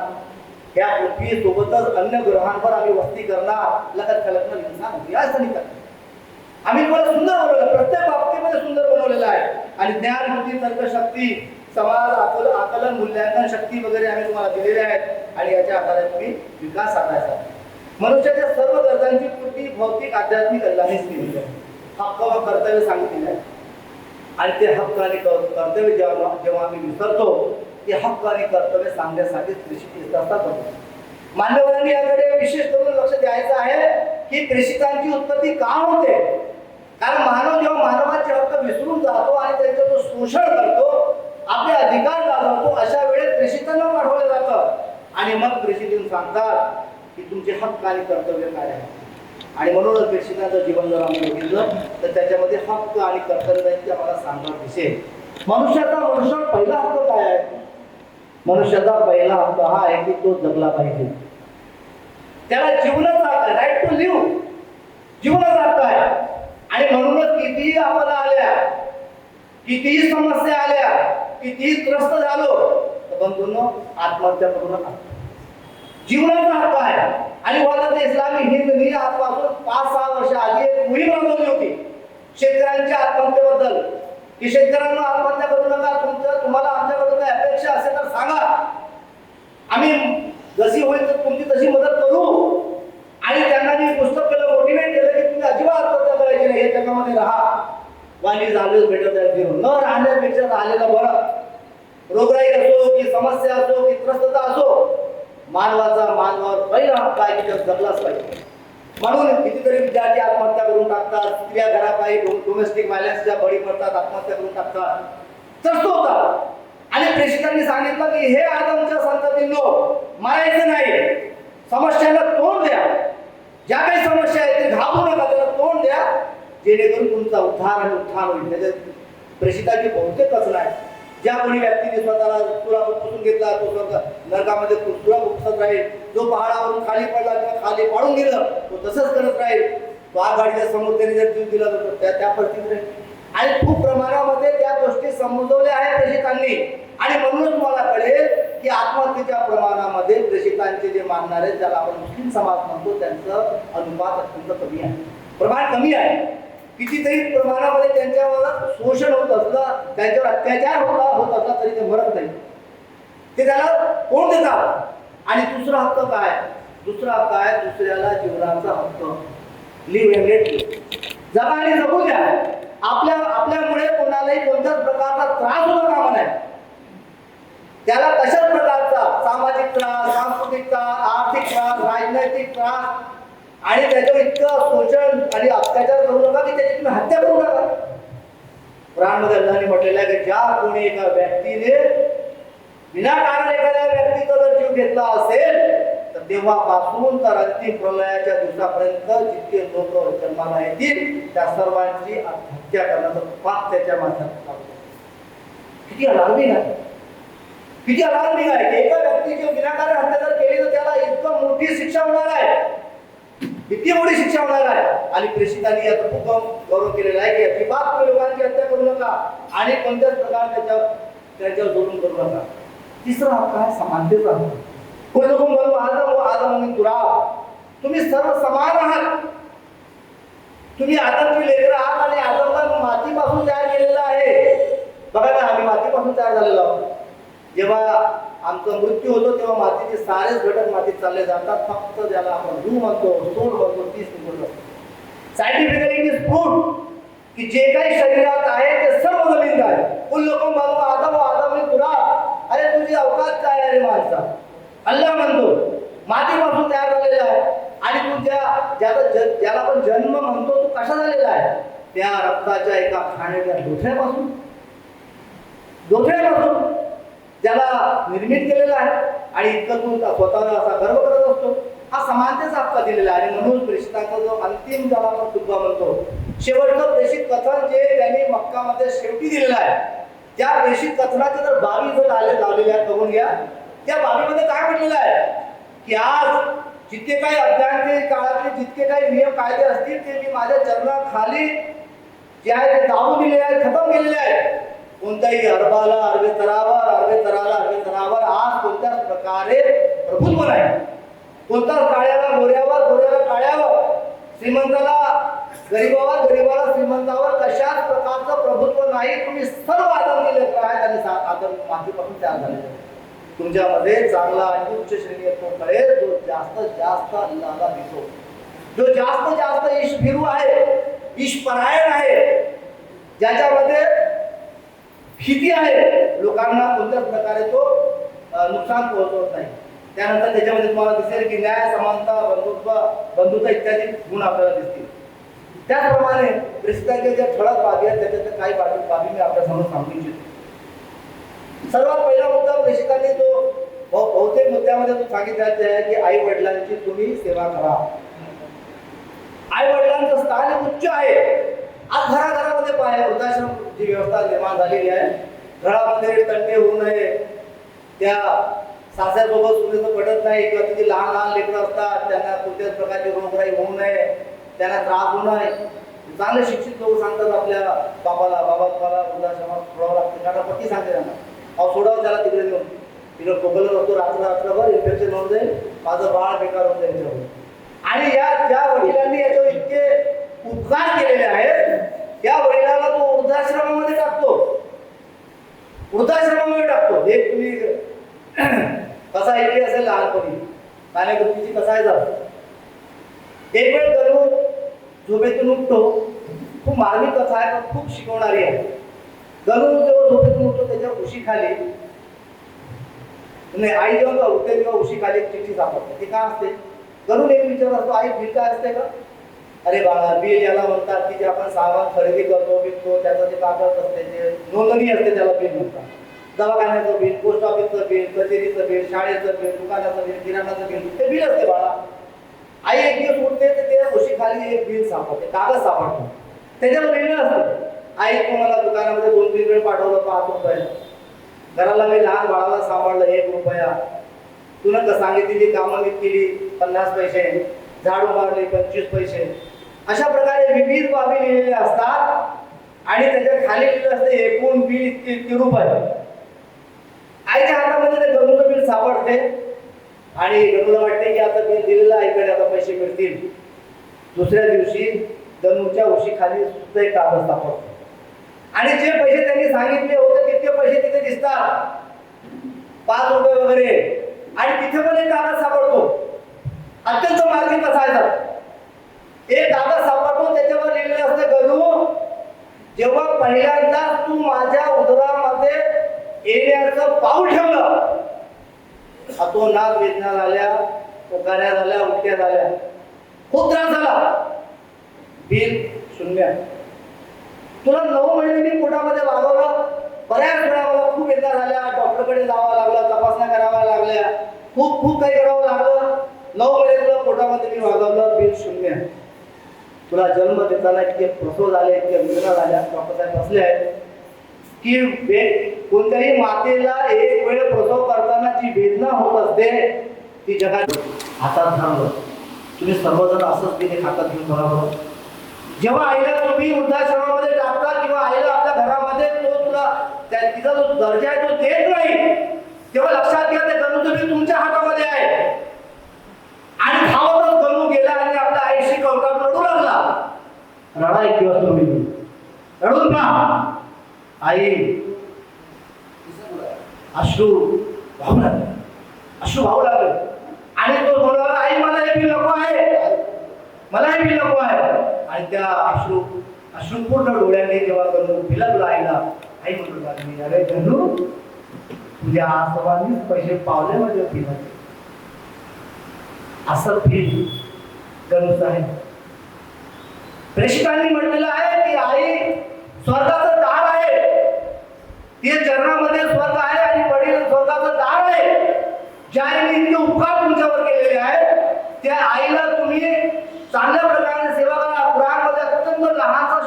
या पृथ्वी सोबतच अन्य ग्रहांवर आम्ही वस्ती करणार, लगत कल्पना विज्ञान या करणार. आम्ही तुम्हाला सुंदर बनवलं, प्रत्येक बाबतीमध्ये सुंदर बनवलेलं आहे. आणि ज्ञान, बुद्धी, तर्कशक्ती, समाज आकलन, मूल्यांकन शक्ती वगैरे आम्ही तुम्हाला दिलेले आहेत. आणि याच्या आधारे तुम्ही विकास साधायचा. मनुष्याच्या सर्व गरजांची पूर्ती भौतिक आध्यात्मिक कल्याणीच केलेली आहे. हक्क व कर्तव्य सांगितलेले आहे. आणि ते हक्क आणि कर्तव्य जेव्हा आम्ही विसरतो, ते हक्क आणि कर्तव्य सांगण्यासाठी प्रेषित असतात. मान्यवरांनी याकडे विशेष करून लक्ष द्यायचं आहे की प्रेषितांची उत्पत्ती का होते. कारण मानव जेव्हा मानवाचे हक्क विसरून जातो आणि त्यांचं तो शोषण करतो, आपले अधिकार गाजवतो, अशा वेळेस प्रेषितांना पाठवलं जातं. आणि मग प्रेषित सांगतात की तुमचे हक्क आणि कर्तव्य काय आहे. आणि म्हणूनच प्रेषितांचं जीवन जर आम्ही बघितलं तर त्याच्यामध्ये हक्क आणि कर्तव्यांची आम्हाला सांगणं दिसेल. मनुष्याचा पहिला हक्क काय आहे. मनुष्याचा पहिला हक्क हा आहे की तो जगला पाहिजे. त्याला जीवनाचा हक्क, राईट टू लिव्ह, जीवनाचा हक्क आहे. आणि म्हणूनच कितीही आपदा आल्या, कितीही समस्या आल्या, कितीही त्रस्त झालो तर बंधूंनो आत्महत्या करू नका. जीवनाचा हक्क आहे. आणि वादात इस्लामी हिंदनी आजपासून 5-6 वर्ष आधी एक मोहीम राबवली होती शेतकऱ्यांच्या आत्महत्येबद्दल, की शेतकऱ्यांना आत्महत्या करू नका, तुम्हाला आमच्याकडून काही अपेक्षा असेल तर सांगा, आम्ही जशी होईल तर तुमची तशी मदत करू. आणि त्यांना मी पुस्तक केलं, मोटिवेट केलं की तुम्ही अजिबात आत्महत्या करायची नाही, हे जगामध्ये राहा. वाणी झालेच भेटत आहे, न राहण्यापेक्षा राहिलेलं बरं. रोगराई असो की समस्या असो की त्रस्तता असो, मानवाचा मानवावर पहिला हक्क आहे की जगलाच पाहिजे. म्हणून कितीतरी विद्यार्थी आत्महत्या करून टाकतात, स्त्रिया घराबाहेर डोमेस्टिक व्हायलन्सच्या बळी पडतात, आत्महत्या करून टाकतात, त्रस्त होतात. आणि प्रेषितांनी सांगितलं की हे आदमच्या संततींनो मारायचं नाही, समस्यांना तोंड द्या. ज्या काही समस्या आहेत ते घाबरू नका, त्याला तोंड द्या, जेणेकरून तुमचा उद्धार आणि उत्थान होईल. त्याच्यात प्रेषितांची बहुतेकच नाही. ज्या कोणी व्यक्तीने स्वतःला तुरा पुसून घेतला तो नरकामध्ये तुरा पुसत राहील. जो पहाडावरून खाली पडला किंवा खाली पाडून गेलं तो तसंच करत राहील. तो आघाडीच्या समोर त्यांनी जर जीव दिला तर त्या परिस्थितीत राहील. आणि खूप प्रमाणामध्ये त्या गोष्टी समजवल्या आहेत प्रेषितांनी. आणि म्हणूनच तुम्हाला कळेल की आत्महत्येच्या प्रमाणामध्ये प्रेषितांचे जे मानणारे आहेत, ज्याला आपण मुस्लिम समाज म्हणतो, त्यांचं अनुपात अत्यंत कमी आहे, प्रमाण कमी आहे. कितीतरी प्रमाणामध्ये त्यांच्यावर शोषण होत असलं, त्यांच्यावर अत्याचार होत असला तरी ते मरत नाही, ते त्याला कोण देतात. आणि दुसरा हक्क काय. दुसरा हक्क आहे दुसऱ्याला जीवनाचा हक्क. लिव्ह अँड लेट लिव्ह, जगा आणि जगू द्या. आपल्यामुळे कोणालाही कोणत्याच प्रकारचा त्रास होता कामा नये. त्याला कशाच प्रकारचा सामाजिक त्रास, सांस्कृतिक त्रास, आर्थिक त्रास, राजनैतिक त्रास आणि त्याच्यावर इतकं शोषण आणि अत्याचार करू नका की त्याची तुम्ही हत्या करू नका. कुराणमध्ये अल्लाहने म्हटलेलं आहे की ज्या कोणी एका व्यक्तीने विनाकारण एखाद्या व्यक्तीचा जर जीव घेतला असेल तर तेव्हापासून तर अंतिम प्रलयाच्या दिवसापर्यंत जितके लोक जन्माला येतील त्या सर्वांची हत्या करण्याचा पाप त्याच्या माध्यमातून. किती अलार्मिंग आहे, किती अलार्मिंग आहे. एका व्यक्तीची विनाकारण हत्या जर केली तर त्याला इतकं मोठी शिक्षा होणार आहे, किती मोठी शिक्षा होणार आहे. आणि प्रेषितांनी याचा खूप गौरव केलेला आहे की अजिबात तुम्ही लोकांची हत्या करू नका आणि कोणत्याच प्रकार त्याच्यावर जोडून करू नका. तिसरा हक्क आहे समानतेचा हक्क. कुल्लुकुम बनु आदम व आदम मिन तुराब, तुम्ही सर्व समान आहात. तुम्ही आदमची लेकरं आहात आणि आदमला मातीपासून तयार केलेलं आहे. बघा ना, आम्ही मातीपासून तयार झालेलो आहोत. जेव्हा आमचा मृत्यू होतो तेव्हा मातीचे सारेच घटक मातीत चालले जातात. फक्त ज्याला आपण रूह म्हणतो, सोल म्हणतो, तीच निघून जातो. सायंटिफिकली इट इज प्रूव्ड की जे काही शरीरात आहे ते सर्व जमीन आहे. कुल्लुकुम बनु आदम व आदम मिन तुराब. अरे तुझी अवकाश काय आहे रे माणसा. अल्लाह म्हणतो मातीपासून तयार झालेला आहे. आणि तू ज्याला आपण जन्म म्हणतो तो कसा झालेला आहे. त्या रक्ताच्या एका खाण्याच्या दोथ्यापासून ज्याला निर्मित केलेला आहे. आणि इतकं तू स्वतःला असा गर्व करत असतो. हा समानतेचा हक्क दिलेला आहे. आणि म्हणून प्रेषितांचा जो अंतिम ज्याला आपण तुब्बा म्हणतो शेवटचं प्रेषित कथन जे त्यांनी मक्कामध्ये शेवटी दिलेलं आहे, त्या प्रेषित कथनाचे जर बाबी जर लावलेल्या आहेत बघून घ्या. त्या बाबीमध्ये काय म्हटलेलं आहे की आज जितके काही अज्ञानते काळातले जितके काही नियम कायदे असतील ते मी माझ्या चरणाखाली जे आहे ते दाबून दिलेले आहेत, खतम केलेले आहेत. कोणत्याही अरबाला अरबे तरावर, अरबे तराला अरबे तरावर आज कोणत्याच प्रकारे प्रभुत्व नाही. कोणताच काळ्याला गोऱ्यावर, गोऱ्याला काळ्यावर, श्रीमंताला गरीबावर, गरीबाला श्रीमंतावर कशाच प्रकारचं प्रभुत्व नाही. तुम्ही सर्व आदम दिले आहेत आणि आदम मातीपासून तयार झालेले. तुमच्यामध्ये चांगला आणि उच्च श्रेणी तो कळेल जो जास्त जास्त अल्लाहला भितो, जो जास्त जास्त ईश भिरू आहे, ईश परायण आहे, ज्याच्यामध्ये भीती आहे, लोकांना कोणत्याच प्रकारे तो नुकसान पोहोचवत नाही. त्यानंतर त्याच्यामध्ये तुम्हाला दिसेल की न्याय, समानता, बंधुता इत्यादी गुण आपल्याला दिसतील. त्याचप्रमाणे प्रेषितांच्या ज्या ठळक बाबी आहेत त्याच्यात काही बाबी मी आपल्यासमोर सांगू इच्छितो. सर्वात पहिला मुद्दा प्रेषितांनी जो बहुतेक मुद्द्यामध्ये तो सांगितला आहे की आई वडिलांची तुम्ही सेवा करा. आई वडिलांचं स्थान उच्च आहे. आज घराघरामध्ये पाय वृद्धाश्रमची व्यवस्था निर्माण झालेली आहे. घरामध्ये तंटे होऊ नये, त्या सासऱ्यासोबत सुनेचं पडत नाही किंवा तिथे लहान लहान लेकरं असतात त्यांना कोणत्याच प्रकारची रोगराई होऊ नये, त्यांना त्रास होऊ नये. चांगले शिक्षित लोक सांगतात आपल्या बाबाला, बाबा तुम्हाला वृद्धाश्रमात सोडावं लागते, कारण पती सांगते त्यांना अहो सोडावं त्याला तिकडे नेऊन, तिकडे खोकलत असतो रात्रभर, इन्फेक्शन होऊन जाईल, माझं बाळ बेकार होऊन जाईल. आणि या ज्या वडिलांनी याच्यावर इतके उपकार केलेले आहेत त्या वडिलाला तो वृद्धाश्रमामध्ये टाकतो, वृद्धाश्रमामध्ये टाकतो. हे तुम्ही कसा ऐकली असेल लहानपणी कानेगुप्तीची कसा आहे जात. एक वेळ गणू झोपेतून उठतो, खूप मार्मिक कथा आहे पण खूप शिकवणारी आहे. गणू जेव्हा झोपेतून उठतो त्याच्या उशीखाली नाही, आई जेव्हा उठते तेव्हा उशीखाली एक चिठ्ठी सापडते. ती का असते? गणू एक विचार असतो, आई बिल काय असते का? अरे बाळा, बिल याला म्हणतात की जे आपण सामान खरेदी करतो विकतो त्याचं जे कागद असते, जे नोंदणी असते त्याला बिल म्हणतात. दवाखान्याचं बिल, पोस्ट ऑफिसचं बिल, कचेरीचं बिल, शाळेचं बिल, दुकानाचं बिल, किराणाचं बिल, ते बिल असते बाळा. आई एक दिवस उठते तर ते उशीखाली एक बिल सापडते, कागद सापडतो, त्याच्यावर लिहिलं असतं आई तुम्हाला दुकानामध्ये 2-3 वेळ पाठवलं 5 रुपये, घराला मी लहान बाळाला सांभाळलं 1 रुपया, तुला का सांगितलेली कामं मी केली 50 पैसे, झाडू मारली 25 पैसे. अशा प्रकारे विविध बाबी लिहिलेल्या असतात आणि त्याच्या खाली लिहिलं असते एकूण बिल इतके रुपये. आईच्या हातामध्ये ते गणूचं बिल सापडते आणि गणूला वाटते की आता बिल दिलेलं आईकडे आता पैसे मिळतील. दुसऱ्या दिवशी गणूच्या उशीखाली सुद्धा एक कागद सापडतो आणि जे पैसे त्यांनी सांगितले होते तितके पैसे तिथे दिसतात, 5 रुपये वगैरे, आणि तिथे पण एक कागद सापडतो. अत्यंत मार्मिक कसा आहे. एक कागद सापडतो त्याच्यावर लिहिलेलं असतं गणू, जेव्हा पहिल्यांदा तू माझ्या उदरामध्ये येण्याचं पाऊल ठेवलं, तो नाक वेदना झाल्या, पोकाऱ्या झाल्या, उलट्या झाल्या, खूप त्रास झाला, बिल शून्य. तुला 9 महिने मी पोटामध्ये वागवलं, बऱ्याच वेळा मला खूप वेदना झाल्या, डॉक्टरकडे जावं लागलं, तपासण्या कराव्या लागल्या, खूप खूप काही करावं लागलं. 9 महिने तुला पोटामध्ये मी वागवलं, बिल शून्य. तुला जन्म देताना इतके प्रसव झाले, इतके वेदना झाल्या, डॉक्टर साहेब बसले आहेत की कोणत्याही मातेला एक वेळ प्रसव करताना जी वेदना होत असते ती जगात हातात धरलं. तुम्ही सर्वजण असंच बिल हातात घेऊन बघा. जेव्हा आईला तुम्ही वृद्धाश्रमामध्ये टाकता किंवा आईला आपल्या घरामध्ये तो तुला तिचा जो दर्जा आहे तो देत नाही, तेव्हा लक्षात घ्या ते गणूचं बिल तुमच्या हातामध्ये आहे. आणि धावतच गणू गेला आणि आपल्या आईशी कवटात रडू लागला. रडा एक दिवस तुम्ही, रडून का आई अश्रू वाहू लागले, अश्रू वाहू लागले. आणि तो म्हणाला आई मला हे बिल नको आहे, मला हे बिल नको आहे. आणि त्या अश्रूपूर्ण डोळ्याने जेव्हा गणू बिलगला आईला, आई म्हणू लागली अरे गणू तुझ्या आसवानीच पैसे पावल्यामध्ये बिल असं बिल गणूच आहे. प्रेषितांनी म्हटलेलं आहे की आई स्वर्गाचं दार आहे, ते चरणामध्ये स्वर्ग आहे आणि वडील स्वर्गाचं दार आहे. ज्या आईने इतके उपकार तुमच्यावर केलेले आहेत त्या आईला तुम्ही चांगल्या प्रकारे सेवा करा. कुराणमध्ये अत्यंत लहानसा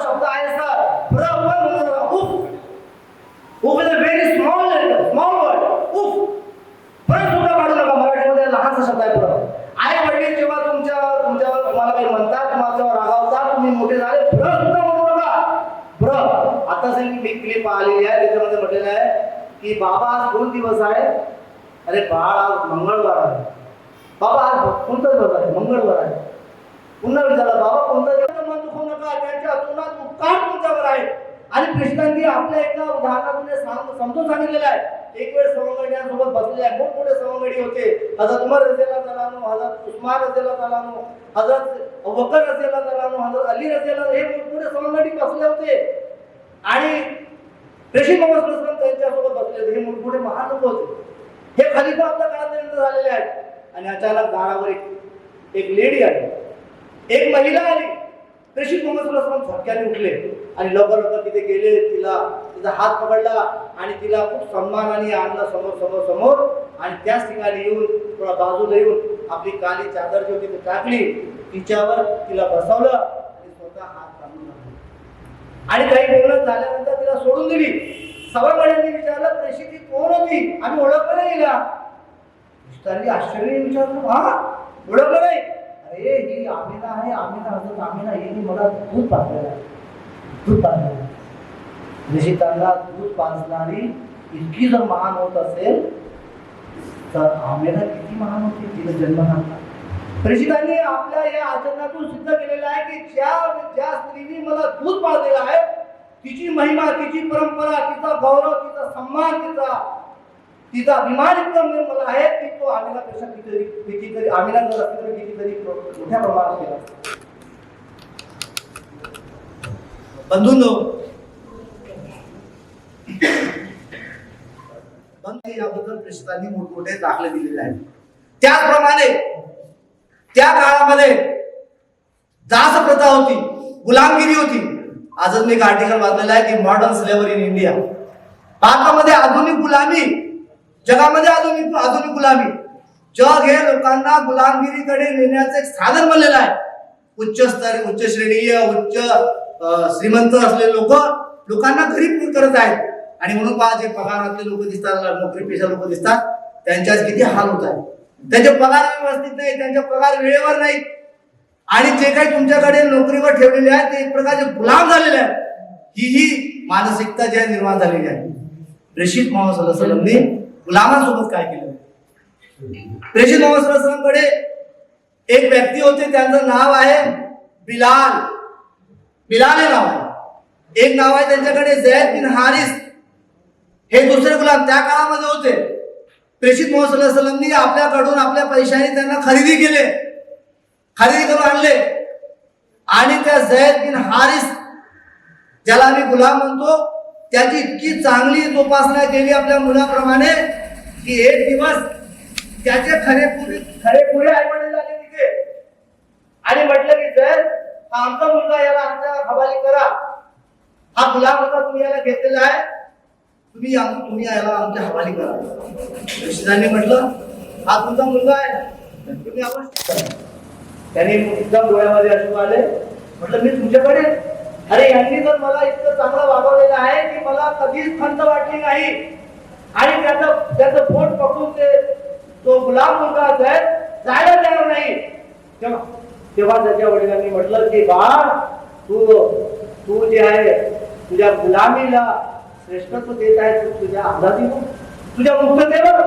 की बाबा आज 2 दिवस आहे. अरे बाळ आज मंगळवार आहे. बाबा आज कोणता दिवस आहे? मंगळवार आहे. पुन्हा विचारलं बाबा कोणता दिवस? मन दुखवू नका, त्यांच्या तोंडात उपकार तुमच्यावर आहे. आणि कृष्णांनी आपल्या एका उदाहरणातून समजून सांगितलेलं आहे. एक वेळ सवंगड्यांसोबत बसलेले आहे, मोठमोठे सवंगडी होते. हजरत उमर रज़ियल्लाहु ताला अन्हु, हजरत उस्मान रज़ियल्लाहु ताला अन्हु, हजरत अबूबकर रज़ियल्लाहु ताला अन्हु, हजरत अली रज़ियल्लाहु, हे मोठमोठे सवंगडी बसले होते. आणि प्रेषित मोहम्मद सल्लल्लाहु अलैहि वसल्लम त्यांच्यासोबत बसले होते. हे मोठमोठे महान लोक होते. हे खलिफा आपल्या काळात झालेले आहेत. आणि अचानक दारावर एक लेडी आली, एक महिला आली. प्रेषित मोहम्मद सल्लल्लाहु अलैहि वसल्लम झटक्याने उठले आणि लवकर तिथे गेले. तिचा हात पकडला आणि तिला खूप सन्मानाने आणलं समोर आणि त्याच ठिकाणी येऊन थोडा बाजूला येऊन आपली काली चादर जी होती ती टाकली, तिच्यावर तिला बसवलं आणि स्वतः हात बांधून टाकले. आणि काही बोलणं झाल्यानंतर तिला सोडून दिली. सवंगड्यांनी विचारलं, प्रेषित ही कोण होती? आम्ही ओळखलं नाही हिला. आश्चर्य विचारलं, हा ओळखलं नाही? अरे ही आमिना आहे, हजरत आमिना. हिने मला दूध पाजलेलं आहे. प्रेषितांना दूध पाजणारी इतकी जर महान होत असेल तर आमिना किती महान होती तिला जन्म घातला. प्रेषितांनी आपल्या या आचरणातून सिद्ध केलेलं आहे की ज्या स्त्रीने मला दूध पाजलेलं आहे तिची महिमा, तिची परंपरा, तिचा गौरव, तिचा सन्मान, तिचा अभिमान इतका मला आहे की तो आमिनापेक्षा कितीतरी आमिना जर असली तर कितीतरी मोठ्या प्रमाणात केला. बंधूंनो, याबद्दल प्रेषितांनी मोठमोठे दाखले दिलेले आहेत. त्याचप्रमाणे त्या काळामध्ये दास प्रथा होती, गुलामगिरी होती. आजच मी एक आर्टिकल वाचलेलं आहे की मॉडर्न स्लेव्हरी इन इंडिया. भारतामध्ये आधुनिक गुलामी, जगामध्ये आधुनिक गुलामी. जग हे लोकांना गुलामगिरीकडे नेण्याचं एक साधन बनलेलं आहे. उच्च श्रेणीय, उच्च श्रीमंत असलेले लोकांना गरीब करत आहेत. आणि म्हणून पहा, जे पगारातले लोक दिसतात, नोकरीपेशा लोक दिसतात, त्यांच्यात किती हाल होत आहे. त्यांचे पगार व्यवस्थित नाही, त्यांचे पगार वेळेवर नाही. आणि जे काही तुमच्याकडे नोकरीवर ठेवलेले आहेत ते एक प्रकारचे गुलाम झालेले आहेत. ही मानसिकता जी निर्माण झालेली आहे. प्रेषित मोहम्मद सल्लल्लाहु अलैहि वसल्लमने गुलामांसोबत काय केलं? प्रेषित मोहम्मद सल्लल्लाहु अलैहि वसल्लमकडे एक व्यक्ती होते, त्यांचं नाव आहे बिलाल. बिलाल हे नाव आहे. एक नाव आहे त्यांच्याकडे झैद बिन हारिस. हे दुसरे गुलाम त्या काळामध्ये होते. प्रेषित मोहम्मद सल्लल्लाहु अलैहि वसल्लमने आपल्याकडून आपल्या पैशाने त्यांना खरेदी करून आणले. आणि त्या झैद बिन हारिस, ज्याला आम्ही गुलाम म्हणतो, त्याची इतकी चांगली जोपासना केली आपल्या मुलाप्रमाणे की एक दिवस त्याचे खरेपुरे आई वडील आले तिथे आणि म्हटलं की झैद, हा आमचा मुलगा, याला आमच्या हवाली करा. हा गुलाम होता, तुम्ही याला घेतलेला आहे, तुम्ही याला आमच्या हवाली करा. प्रेषितांनी म्हटलं, हा तुमचा मुलगा आहे, तुम्ही अवश्य करा. त्यांनी एकदम डोळ्यामध्ये अश्रू आले. म्हटलं, मी तुमच्याकडे? अरे यांनी तर मला इतकं चांगलं वागवलेलं आहे की मला कधीच खंत वाटली नाही. आणि त्याचं पोट पकडून तो गुलाम मुलगा जायला तयार नाही. तेव्हा त्याच्या वडिलांनी म्हटलं की बाळ, तू जे आहे तुझ्या गुलामीला श्रेष्ठत्व देत आहे, तुझ्या आझादी, तुझ्या मुक्ततेवर.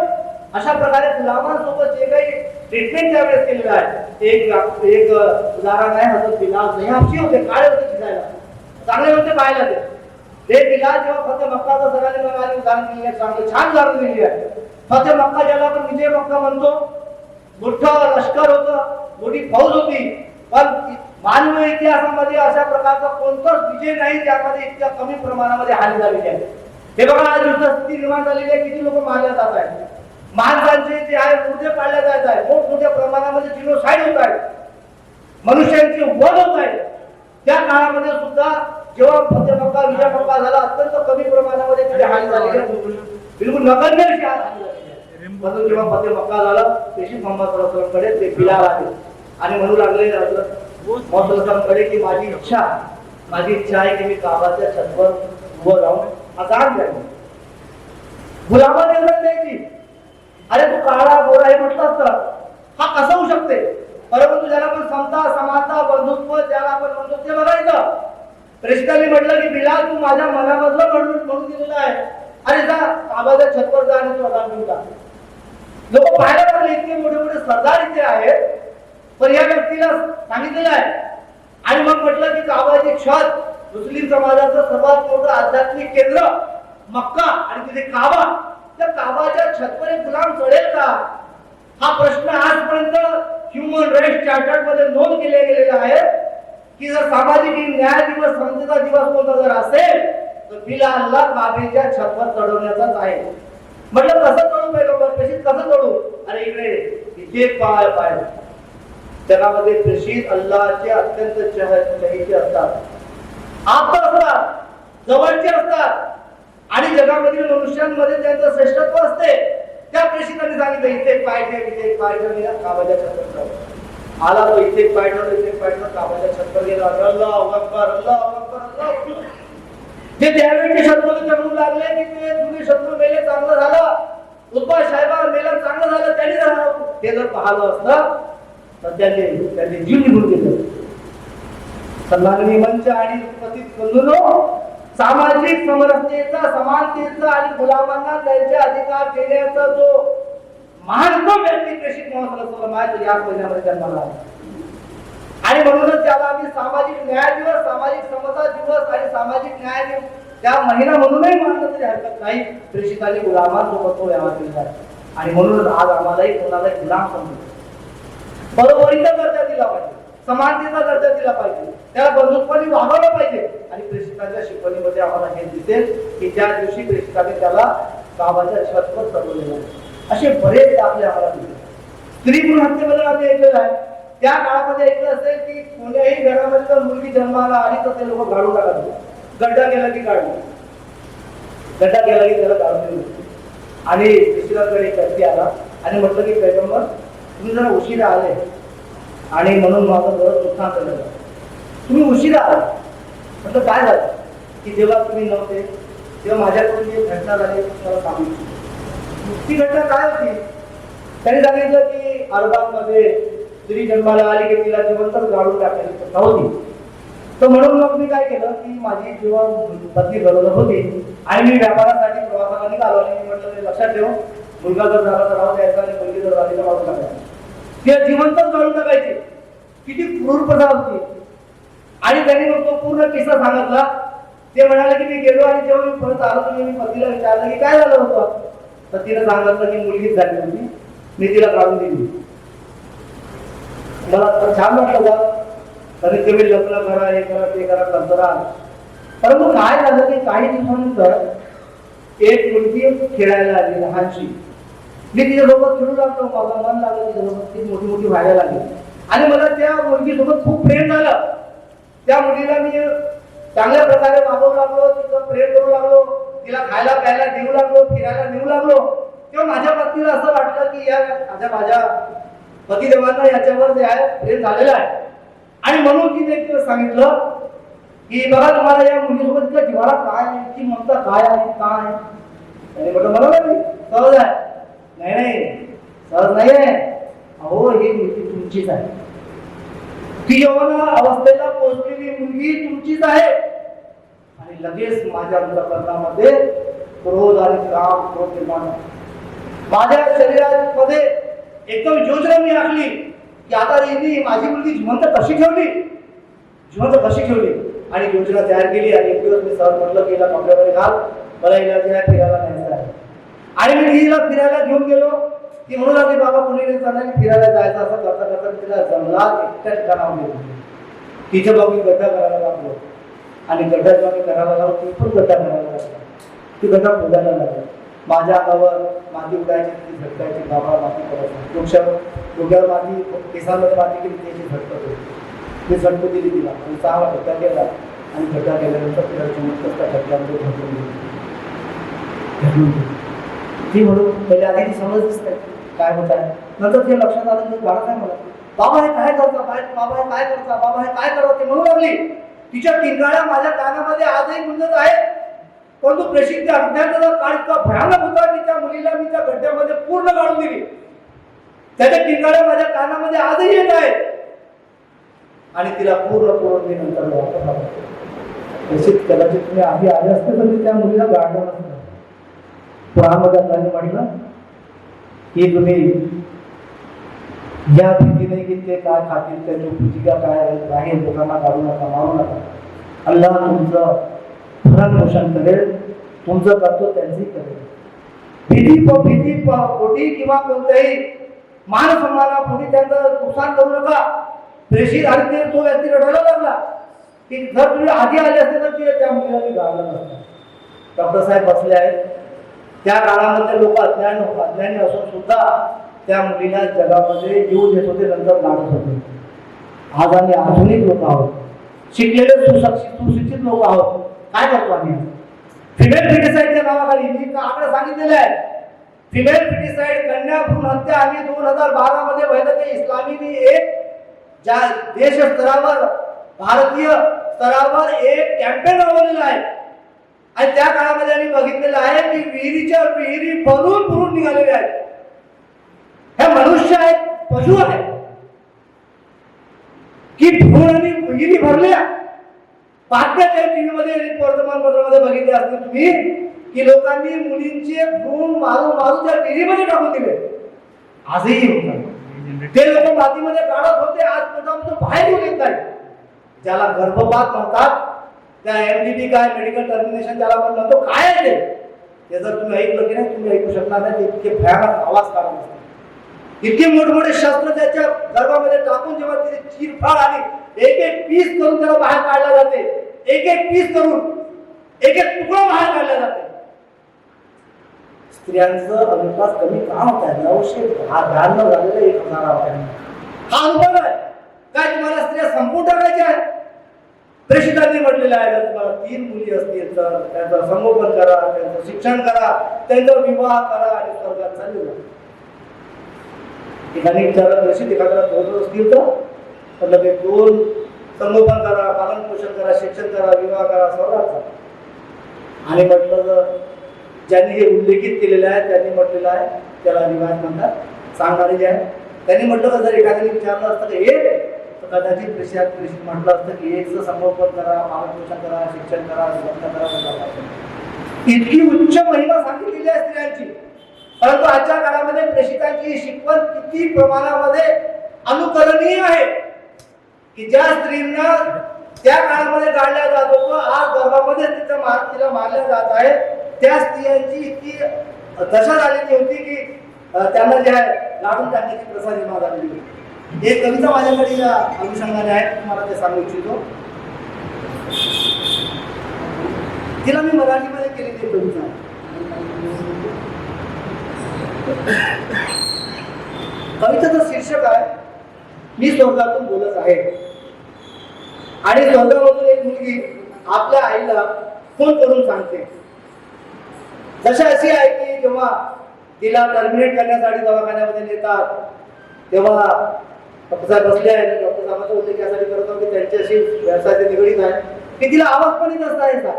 अशा प्रकारे गुलामांसोबत जे काही ट्रीटमेंट त्यावेळेस केलेलं आहे. एक उदाहरण आहे, हजरत बिलाल. नयाबशी होते, काळे होते, दिसायला चांगले होते पाहायला. ते बिलाल जेव्हा फतेह मक्काचं सगळ्यांनी मला उदाहरण दिलेलं आहे, चांगलं छान उदाहरण दिलेली आहे. फतेह मक्का ज्याला आपण विजय मक्का म्हणतो, मोठं लष्कर होतं, मोठी फौज होती. पण मानवीय इतिहासामध्ये अशा प्रकारचा कोणताच विजय नाही ज्यामध्ये इतक्या कमी प्रमाणामध्ये हानी झालेली आहे. हे बघा, आज युद्धस्थिती निर्माण झालेली आहे. किती लोक मारले जात आहेत, माणसांचे जे आहे मुर्दे पाडले जात आहेत, मोठमोठ्या प्रमाणामध्ये जिनोसाइड होत आहे, मनुष्यांची वध होत आहे. त्या काळामध्ये सुद्धा जेव्हा फतेह मक्का, विजय मक्का झाला, अत्यंत कमी प्रमाणामध्ये तिथे हानी झालेली आहे, बिलकुल नगण्य अशी हानी झालेली आहे. म्हणून जेव्हा फतेह मक्का झाला, प्रेषित मोहम्मद सल्लल्लाहु अलैहि वसल्लमकडे ते बिलाल आले आणि म्हणू लागले मोहम्मद सल्लल्लाहु अलैहि वसल्लमकडे की माझी इच्छा आहे की मी काबाच्या छतावर उभं राहून अजान द्यावी, गुलामाने अजान द्यायची. अरे तू काळा गोरा हे म्हटलं तर हा कसा होऊ शकते? परंतु ज्याला आपण समता, समानता, बंधुत्व ज्याला आपण म्हणतो ते बघायचं. प्रेषितांनी म्हटलं की बिलाल, तू माझ्या मनामधलं म्हणून दिलेलं आहे. अरे जा काबाच्या छतवर जा आणि तो अजान घेऊन जा. लोक पाहायला लागले इतके मोठे मोठे सरदार इथे आहेत, पण या व्यक्तीला सांगितलेलं आहे आणि मग म्हटलं की काबाची छत मुस्लिम समाजाचं सर्वात मोठं आध्यात्मिक केंद्र मक्का आणि तिथे काबा, त्या काबाच्या छतवर एक गुलाम चढेल का? हा प्रश्न आजपर्यंत ह्युमन राईट्स चार्टर मध्ये नोंद केले गेलेला आहे की जर सामाजिक न्याय दिवस समतेचा दिवस कोणता जर असेल तर बिलालला काबेच्या छतवर चढवण्याचाच आहे. म्हटलं कसं चढू पैगंबर, प्रेषित कसं चढू? अरे इकडे इथे पाय पाय जगामध्ये प्रेषित अल्लाहचे अत्यंत चहीचे असतात, आप्त असतात, जवळचे असतात आणि जगामधील मनुष्यांमध्ये त्यांचं श्रेष्ठत्व असते. त्या प्रेषितांनी सांगितलं इथे पाय ठेव, इथे पाय ठेव, काबाच्या छतवर आला तो इथे पाय ठेवला, इथे पाय ठेवला, काबाच्या छतवर गेला. अल्लाहू अकबर, अल्लाहू अकबर, अल्लाहू अकबर. जे त्यावेळेचे शत्रू म्हणू लागले की ते जुने शत्रू मेले चांगलं झालं, उद्भव साहेबा मेला चांगलं झालं, त्यांनी ते जर पाहिलं असतं तर त्यांनी जीव निघून घेतलं. सन्माननीय मंच आणि उपस्थित बंधूंनो, सामाजिक समरसतेचा, समानतेचा आणि गुलामांना त्यांचे अधिकार देण्याचा जो महानतम व्यक्ती प्रेषित मोहम्मद सल्लल्लाहु अलैहि वसल्लम या महिन्यामध्ये जन्माला आला आणि म्हणूनच त्याला आम्ही सामाजिक न्याय दिवस, सामाजिक समता दिवस आणि सामाजिक न्याय दिवस त्या महिना म्हणूनही मानलं तरी हरकत नाही. प्रेषितांनी गुलामांसोबत तो व्यवहार केला आणि म्हणूनच आज आम्हालाही कोणालाही गुलाम समजतो. बरोबरीचा दर्जा दिला पाहिजे, समानतेचा दर्जा दिला पाहिजे, त्याला बंधुत्वाने वागवलं पाहिजे. आणि प्रेषितांच्या शिकवणीमध्ये आम्हाला हे दिसेल की ज्या दिवशी प्रेषिताने त्याला काबाच्या छतवर चढवलेलं असे बरेच दाखले आम्हाला दिले. स्त्री भ्रूण हत्येबद्दल आम्ही ऐकलेलं आहे. त्या काळामध्ये ऐकलं असेल की कोणत्याही घरामध्ये जर मुलगी जन्माला आली तर ते लोक गाडून टाकत, गड्डा केला की काढून, गड्डा केला की त्याला काढून दिलं. आणि प्रेषितांकडे एक व्यक्ती आला आणि म्हटलं की पैगंबर तुम्ही जरा उशिरा आले आणि म्हणून माझं घर नुकसान झालं, तुम्ही उशिरा आला. म्हटलं काय झालं? की जेव्हा तुम्ही नव्हते तेव्हा माझ्याकडून जी घटना झाली मला सांगितली. ती घटना काय होती? त्यांनी सांगितलं की अरबांमध्ये स्त्री जन्माला आली की तिला जिवंतच गाडून टाकायची प्रथा होती. तर म्हणून मग मी काय केलं की माझी जेव्हा पत्नी गरोदर होती आणि मी व्यापारासाठी प्रवासाला निघालो आणि मी म्हटलं लक्षात ठेव, मुलगा जर झाला तर राहू द्यायचा आणि मुलगी जर झाली तर गाडून टाकायची, तिला जिवंतच गाडून टाकायची. किती क्रूर प्रथा होती. आणि त्यांनी मग तो पूर्ण किस्सा सांगितला. ते म्हणाले की मी गेलो आणि जेव्हा मी परत आलो तर मी पत्नीला विचारलं की काय झालं होतं, तर तिने सांगितलं की मुलगीच झाली होती, मी तिला काढून दिली. मला तर छान वाटलं का, तरी तुम्ही लग्न करा, हे करा, ते करा, करा. परंतु काय झालं की काही दिवसानंतर एक मुलगी खेळायला आली लहानशी. मी तिच्यासोबत खेळू लागलो, मला मन लागलं तिच्यासोबत, ती मोठी मोठी व्हायला लागली आणि मला त्या मुलगीसोबत खूप प्रेम झालं. त्या मुलीला मी चांगल्या प्रकारे वागवू लागलो, तिचं प्रेम करू लागलो, तिला खायला प्यायला देऊ लागलो, फिरायला नेऊ लागलो. तेव्हा माझ्या पत्नीला असं वाटलं की या माझ्या पतिदेवांना याच्यावर जे आहे प्रेम झालेलं आहे. आणि म्हणून तिने एक सांगितलं की बघा तुम्हाला या मुलीसोबत तिच्या जीवाला काय आहे, ती ममता काय आहे, काय आहे. त्याने म्हटलं मला नाही सहज आहे. नाही सहज नाही आहे, अहो ही मुलगी तुमचीच आहे, ती यौवन अवस्थेला पोहोचलेली मुलगी तुमचीच आहे. आणि लगेच माझ्या अंतःकरणामध्ये क्रोध आणि काम क्रोध निर्माण, माझ्या शरीरामध्ये एकदम योजना मी आखली की आता यांनी माझी मुलगी जिवंत कशी ठेवली, जिवंत कशी ठेवली. आणि योजना तयार केली. आणि एक दिवस मी सहज म्हटलं की हिला कपड्यामध्ये घाल, मला हिला जे आहे फिरायला न्यायचं आहे. आणि मी हिला फिरायला घेऊन गेलो. ती म्हणू लागली बाबा कोणी नाही चालणार, फिरायला जायचं. असं करता करता तिला जंगलात एकट्या ठिकाणावर गेलो. तिच्या बाबी गड्डा करायला लागलो आणि गड्डा जेव्हा मी करायला लागलो ती पण गड्डा करायला लागला. ती गड्डा खोदायला लागली. माझ्या अंगावर माती उडायची, ती झटकायची, गावाला माती पडायची, डोक्यावर माती, केसांमध्ये माती केली, त्याची झटकत होती. मी झटकू दिली तिला आणि 6 वेळा गड्डा केला. आणि गड्डा केल्यानंतर तिला चमत्कार झटक्यामध्ये झटकून दिली. ती म्हणून पहिले आधी ती समजच नाही काय होत आहे. नंतर ते लक्षात आलं की गाणं काय म्हणत, बाबा हे काय करता, बाबा हे काय करता, बाबा हे काय करता, ते म्हणू लागली. तिच्या किंकाळ्या माझ्या कानामध्ये आजही गुंजत आहेत. परंतु प्रेषित अज्ञानाचा काळ इतका भयानक होता की त्या मुलीला मी त्या गड्ड्यामध्ये पूर्ण गाळून दिली. त्याच्या किंकाळ्या माझ्या कानामध्ये आजही येत आहेत. आणि तिला पूर्ण मी नंतर वापस आलो. प्रेषित कदाचित तुम्ही आधी आले असते तर मी त्या मुलीला गाळलं नसतं. पुराणामध्ये त्यांनी म्हटलं की तुम्ही या भीतीने की ते काय खातील त्याची भूजिका काय राहील लोकांना काढू नका, मारू नका. अल्लाह तुमचं भरण पोषण करेल, तुमचं करतो त्यांचंही करेल. भीती पोटी किंवा कोणत्याही मान सन्मानापोटी त्यांचं नुकसान करू नका. प्रेषित आणि तो व्यक्ती रडायला लागला की जर तुम्ही आधी आले असते तर त्या मुलीला मी गाडलं नसतं. डॉक्टर साहेब बसले आहेत. त्या काळामध्ये लोक अज्ञानी असून सुद्धा त्या मुलीला जगामध्ये येऊ देत होते, नंतर गाडत होते. आज आम्ही आधुनिक लोक आहोत, शिकलेले सुशिक्षित लोक आहोत. काय करतो आम्ही? फिमेल फिटिसाइडच्या नावाखाली मी आकडे सांगितलेले आहे. फिमेल फिटिसाइड कन्या भ्रूण हत्या आम्ही 2012 मध्ये वैद्यकीय इस्लामीने एक ज्या देश स्तरावर भारतीय स्तरावर एक कॅम्पेन राबवलेला आहे. आणि त्या काळामध्ये आम्ही बघितलेलं आहे की विहिरीच्या विहिरी भरून निघालेले आहेत. हे मनुष्य आहेत, पशु आहेत की भ्रूण आणि विहिरी भरल्या. बातम्या टीव्हीमध्ये वर्तमानपत्रामध्ये बघितले असतील तुम्ही की लोकांनी मुलींचे भ्रूण मारून त्या विहिरीमध्ये टाकून दिले. आजही होतात ते लोक मातीमध्ये काढत होते, आज पोटामधून बाहेर येऊ देत नाही. ज्याला गर्भपात म्हणतात, त्या एमडीटी काय मेडिकल टर्मिनेशन ज्याला आपण म्हणतो, काय आहे ते जर तुम्ही ऐकलं की नाही तुम्ही ऐकू शकणार नाही. ते इतके भयानक आवाज काढत असतात. इतके मोठमोठे शस्त्र त्याच्या गर्भामध्ये टाकून जेव्हा तिथे चिरफाड आली, एक पीस करून त्याला बाहेर काढला जाते. एक पीस करून एक तुकडा बाहेर काढला जाते. स्त्रियांचं अनुपात कमी का होत आहे? 992 झालेलं 1000. हा अनुपात आहे काय? तुम्हाला स्त्रिया संपून टाकायच्या आहेत? प्रेषितांनी म्हटलेलं आहे जर तुम्हाला 3 मुली असतील तर त्यांचं संगोपन करा, त्यांचं शिक्षण करा, त्यांचा विवाह करा आणि स्वर्गात चालू जा. ठिकाणी प्रेषित एखाद्याला 2 असतील तर लगेच 2 संगोपन करा, पालन पोषण करा, शिक्षण करा, विवाह करा, स्वर्गात जा. आणि म्हटलं तर ज्यांनी हे उल्लेखित केलेलं आहे त्यांनी म्हटलेलं आहे, त्याला रिवाज म्हणतात, सांगणारे जे आहे त्यांनी म्हटलं का जर एखाद्याने विचारलं असतं की हे तर कदाचित प्रेषित म्हटलं असतं की एकचं संगोपन करा, पालन पोषण करा, शिक्षण करा, लग्न करा. इतकी उच्च महिमा सांगितलेली आहे स्त्रियांची. परंतु आजच्या काळामध्ये प्रेषितांची शिकवण किती प्रमाणामध्ये अनुकरणीय आहे की ज्या स्त्रींना त्या काळामध्ये गाडल्या जात होतं, आज गर्भामध्ये तिला मारल्या जात आहे. त्या स्त्रियांची इतकी दशा झालेली होती की त्यांना जे आहे लाडून टाकण्याची प्रथा निर्माण झालेली होती. एक कविता माझ्याकडे या अनुषंगाने आहे, तुम्हाला ते सांगू इच्छितो. तिला मी मराठीमध्ये केलेली कविता. कवितेचं शीर्षक आहे मी स्वर्गातून बोलत आहे. आणि स्वर्गामधून एक मुलगी आपल्या आईला फोन करून सांगते. जशा अशी आहे की जेव्हा तिला टर्मिनेट करण्यासाठी दवाखान्यामध्ये नेतात तेव्हा डॉक्टर साहेब बसले आहेत. डॉक्टर साहेबांचा उल्लेख यासाठी करतो की त्यांच्याशी व्यवसायाचे निगडीत आहे की तिला आवाज पण येत असता.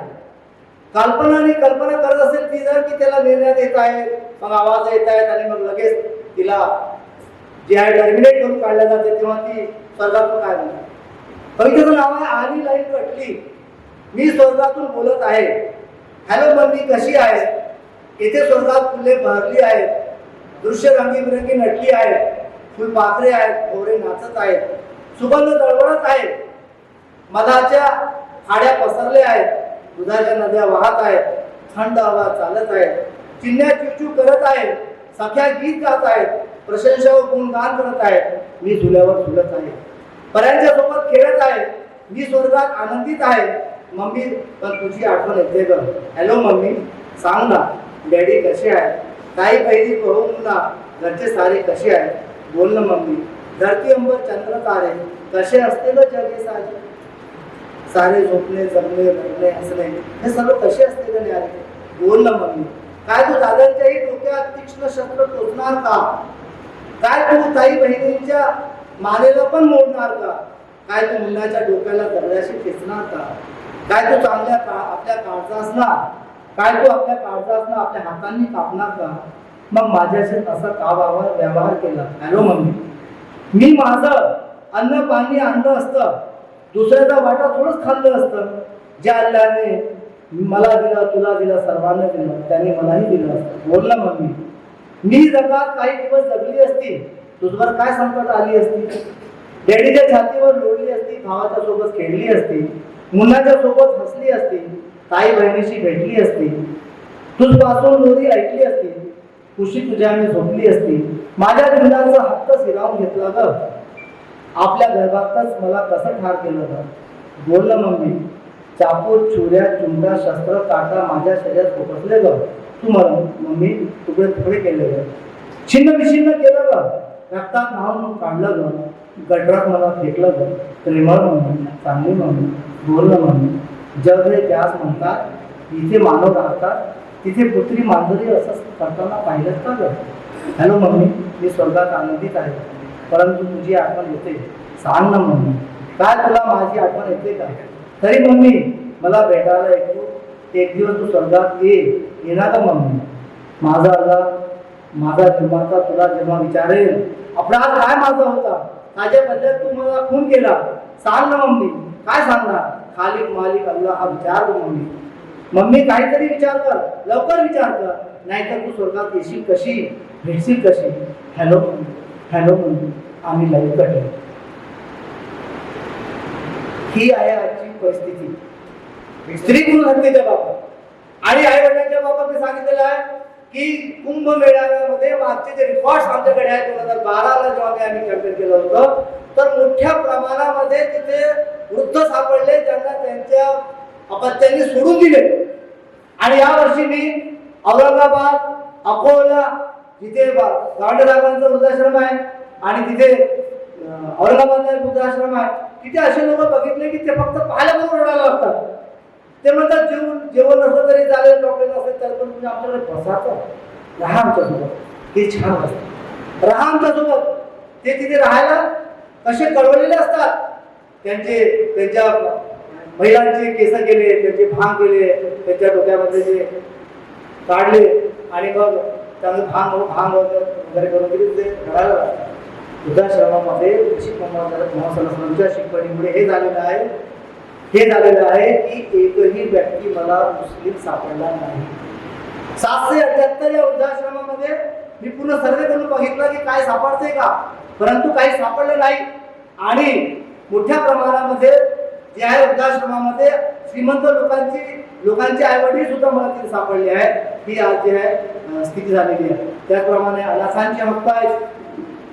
कल्पना करत असेल ती जर की त्याला नेण्यात येत आहे, मग आवाज येत आहेत आणि मग लगेच तिला जे आहे टर्मिनेट करून काढल्या जाते तेव्हा ती स्वर्गातून काय म्हणतात. कवितेचं नाव आहे आली लाईन कटली मी स्वर्गातून बोलत आहे. हॅलो मम्मी कशी आहे? इथे स्वर्गात फुले भरली आहेत, दृश्य रंगीबिरंगी नटली आहेत, फुलपाखरे आहेत, भोवरे नाचत आहेत, सुगंध दळवळत आहेत, मधाच्या खाड्या पसरल्या आहेत, दुधाच्या नद्या वाहत आहेत, थंड हवा चालत आहेत, चिन्या चिवचिव करत आहेत, सख्या गीत गात आहेत, प्रशंसा व गुणगान करत आहेत. मी झुल्यावर झुलत आहे, पर्यांच्या सोबत खेळत आहे, मी स्वर्गात आनंदित आहे. मम्मी पण तुझी आठवण येते ग. हॅलो मम्मी सांग ना डॅडी कसे आहे? ताई पहिली कळून ना घरचे सारे कसे आहेत? बोल ना मम्मी. धरती अंबर चंद्र तारे कसे असते ग जगे सारे? सारे झोपणे जगणे रडणे हसणे हे सर्व कसे असते ग न्यारे? बोल ना मम्मी. काय तू दादांच्याही डोक्यात तीक्ष्ण शस्त्र टोचणार का? काय तू ताई बहिणींच्या मानेला पण मोडणार का? काय तू मुलाच्या डोक्याला दगडाशी खेचणार का? काय तू चांगल्या आपल्या काळजास ना काय तू आपल्या काळजास ना आपल्या हातांनी कापणार का? मग माझ्याशी असा का व्यवहार केला? Hello mummy. मी माझं अन्न पाणी आणलं असतं, दुसऱ्याचा वाटा थोडंच खाल्लं असतं. ज्या अल्लाने मला दिलं, तुला दिलं, सर्वांना दिलं, त्यांनी मलाही दिलं असतं. बोल ना मम्मी, मी जगात काही दिवस जगली असती, तुझवर काय संकट आली असती? डॅडीच्या छातीवर लोळली असती, भावाच्या सोबत खेळली असती, मुलाच्या सोबत हसली असती, ताई बहिणीशी भेटली असती, तुझपासून लोरी ऐकली असती, खुशी तुझ्याने झोपली असती. माझ्या जीवनाचा हक्क हिरावून घेतला ग, आपल्या गर्भातच मला कसं ठार केलं ग. बोल ना मम्मी, चाकू, छुऱ्या, चुंबडा, शस्त्र, काटा माझ्या शरीरात खोपसले ग. तू मला मम्मी तुकडे तुकडे केले ग, छिन्न विछिन्न केलं ग, रक्तात न्हावून काढलं ग, गटरात मला फेकलं ग. प्रेमळ मम्मी, चांगली मम्मी. बोल ना मम्मी, जग हे त्यास म्हणतात, इथे मानव राहतात, तिथे पुत्री मांजरी असं करताना पाहिलं का ग. हॅलो मम्मी, मी स्वर्गात आनंदित आहे, परंतु तुझी आठवण येते. सांग ना मम्मी, काय तुला माझी आठवण येते का? तरी मम्मी मला भेटायला एक दिवस तू स्वर्गात येणार का मम्मी? माझा अल्लाह माझा जन्माचा तुला जेव्हा विचारेल, अपराध काय माझा होता, माझ्याबद्दल तू मला खून केला, सांग ना मम्मी, काय सांगणार? खालिक मालिक अल्लाह हा विचार मम्मी. मम्मी काहीतरी विचार कर, लवकर विचार कर, नाहीतर तू स्वर्गात येशील कशी, भेटशील कशी? हॅलो मम्मी, आम्ही लाईव्ह कटले. ही आहे आजची परिस्थिती स्त्री पुरुष हत्येच्या बाबत. आणि आई वडिलांच्या बाबत मी सांगितलेलं आहे की कुंभमेळ्यामध्ये मागचे जे रिकॉर्ड्स आमच्याकडे आहेत 2012ला जेव्हा आम्ही कॅम्पेन केलं होतं, तर मोठ्या प्रमाणामध्ये तिथे वृद्ध सापडले ज्यांना त्यांच्या अपत्यांनी सोडून दिले. आणि यावर्षी मी औरंगाबाद, अकोला, जिथे गावंडेसाहेबांचा वृद्धाश्रम आहे आणि तिथे औरंगाबादला एक वृद्धाश्रम आहे, तिथे असे लोक बघितले की ते फक्त पाहायला पण रडायला लागतात. ते म्हणतात जेवण नसलं तरी चालेल, कपडे नसले तर पण तुम्ही आमच्याकडे बसायचं, राहा आमच्यासोबत, ते छान असतात, राहा आमच्यासोबत. ते तिथे राहायला कसे कळवलेले असतात, त्यांच्या महिलांचे केस केले, त्यांचे भांग केले, त्यांच्या डोक्यामध्ये जे काढले आणि मग त्यांना भांग वगैरे करून ते रडायला लागतात. वृद्धाश्रमामध्ये च्या शिकवणीमुळे हे झालेलं आहे की एकही व्यक्ती मला मुस्लिम सापडला नाही. 778 या वृद्धाश्रमामध्ये मी पूर्ण सर्वे करून बघितलं की काय सापडते का, परंतु काही सापडले नाही. आणि मोठ्या प्रमाणामध्ये जे आहे वृद्धाश्रमामध्ये श्रीमंत लोकांचे आईवडील सुद्धा मला तिथे सापडले आहेत. ही आज जी आहे स्थिती झालेली आहे. त्याचप्रमाणे अनाथांचे हक्क आहेत.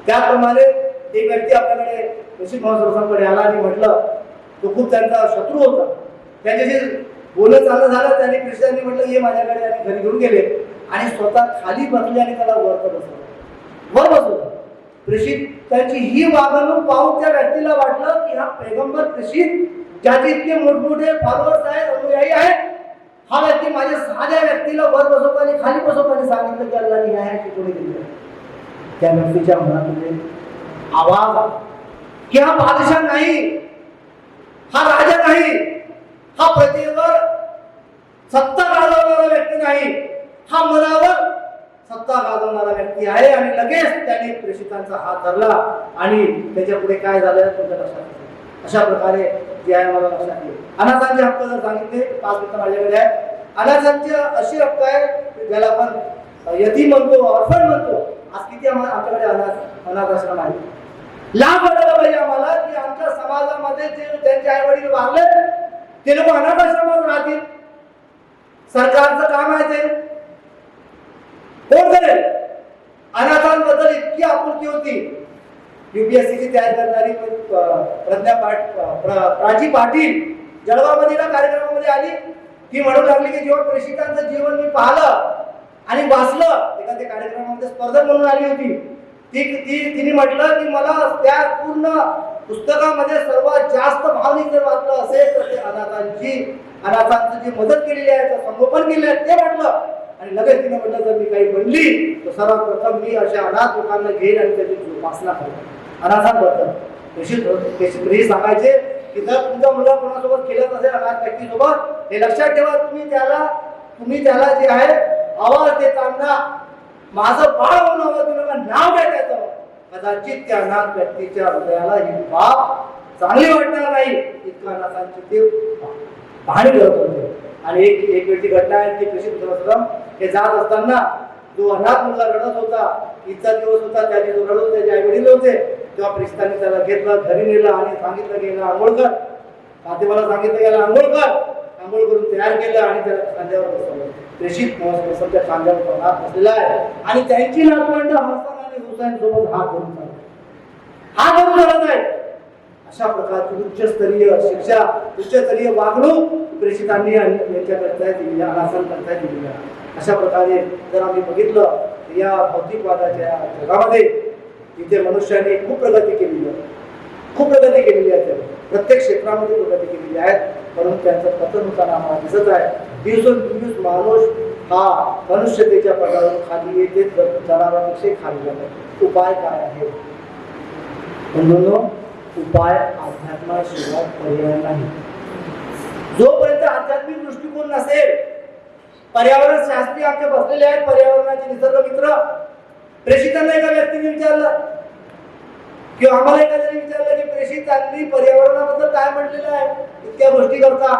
त्याप्रमाणे एक व्यक्ती आपल्याकडे ऋषी महोत्सवाकडे आला आणि म्हटलं, तो खूप त्यांचा शत्रू होता, त्याच्याशी बोलणं चाललं झालं, त्याने कृष्णांनी म्हटलं ये माझ्याकडे, आणि घरी घेऊन गेले आणि स्वतः खाली बसले आणि त्याला वर बसवलं. प्रेषित त्याची ही वागणूक पाहून त्या व्यक्तीला वाटलं की हा पैगंबर प्रेषित, ज्याचे इतके मोठमोठे फॉलोअर्स आहेत, अनुयायी आहेत, हा व्यक्ती माझ्या साध्या व्यक्तीला वर बसवताना खाली बसवताना सांगितलं की अल्लाहने न्याय कोणी दिले. त्या व्यक्तीच्या मनामध्ये आवाज की हा बादशाह नाही, हा राजा नाही, हा प्रजेवर सत्ता गाजवणारा व्यक्ती नाही, हा मनावर सत्ता गाजवणारा व्यक्ती आहे. आणि लगेच त्याने प्रेषितांचा हात धरला आणि त्याच्या पुढे काय झालं तुमच्या लक्षात येईल. अशा प्रकारे जे आहे मला लक्षात येईल. अनाथांचे हक्क जर सांगितले 5 मिनिटं माझ्याकडे आहे. अनाथांचे अशी हक्क आहे ज्याला आपण यतीम म्हणतो, ऑर्फन म्हणतो. आज किती आमच्याकडे अनाथ आश्रम आहे. लाभ वाटायला पाहिजे आम्हाला की आमच्या समाजामध्ये ज्यांचे आई वडील वारले ते लोक अनाथ आश्रमात राहतील. सरकारचं काम आहे ते कोण करेल. अनाथांबद्दल इतकी आपुलकी होती. UPSCची तयारी करणारी प्राची पाटील जळगावमध्ये कार्यक्रमामध्ये आली. ती म्हणू लागली की जेव्हा प्रेषितांचं जीवन मी पाहिलं आणि वाचलं, एका त्या कार्यक्रमामध्ये स्पर्धक म्हणून आली होती, तिने म्हटलं की मला त्या पूर्ण पुस्तकामध्ये सर्वात जास्त भावनिक जर वाचलं असेल तर ते अनाथांची जी मदत केलेली आहे, संगोपन केले आहे ते वाटलं. आणि लगेच तिने म्हटलं जर मी काही बनली तर सर्वात प्रथम मी अशा अनाथ लोकांना घेईन आणि त्याची जोपासना करेन. अनाथांबद्दल हे सांगायचे की जर तुमचा मुलगा कोणासोबत खेळत असेल अनाथ व्यक्तीसोबत, हे लक्षात ठेवा, तुम्ही त्याला जे आहे आवाज देताना माझं बाळ म्हणून आवाज दिलं का नाव काय त्याचं, कदाचित त्या अनाथ व्यक्तीच्या हृदयाला ही बाब चांगली वाटणार नाही. इतका अनाथांची ते पाहणी करत होते. आणि एक वेळची घटना आहे की प्रेषित हे जात असताना जो अनाथ मुलगा रडत होता, ईदचा दिवस होता, त्या दिवशी रडत होते, त्याचे आई वडील होते, तेव्हा प्रेषितांनी त्याला घेतलं, घरी नेलं आणि सांगितलं की याला आंघोळ कर. फातिमाला सांगितलं की याला आंघोळ कर. आंघोळ करून तयार केलं आणि त्याला खांद्यावर बसवलं. प्रेषित मोहम्मद त्या खांद्यावर हात बसलेला आहे आणि त्यांची नातवंड हसन आणि हुसैन सोबत हात धरून चालत आहे. अशा प्रकारची उच्चस्तरीय शिक्षा, उच्चस्तरीय वागणूक प्रेषितांनी यांच्या करता दिली, अनासन करता दिली. अशा प्रकारे जर आम्ही बघितलं तर या भौतिकवादाच्या जगामध्ये इथे मनुष्याने खूप प्रगती केलेली आहे. प्रत्येक क्षेत्रामध्ये प्रगती केलेली आहे, परंतु त्यांचं पतन होताना आम्हाला दिसत आहे. दिवसेंदिवस माणूस हा मनुष्यतेच्या पदावर खाली येते, जनावरांपेक्षा खाली जातो. उपाय काय आहे? उपाय अध्यात्माशिवाय पर्याय नाही. जोपर्यंत आध्यात्मिक दृष्टिकोन नसेल, पर्यावरण शास्त्री आमचे बसलेले आहेत, पर्यावरणाचे निसर्ग मित्र. प्रेषितांना एका व्यक्तीने विचारलं किंवा आम्हाला एखाद्याने विचारलं की प्रेषितांनी पर्यावरणाबद्दल काय म्हटलेलं आहे, इतक्या गोष्टी करता.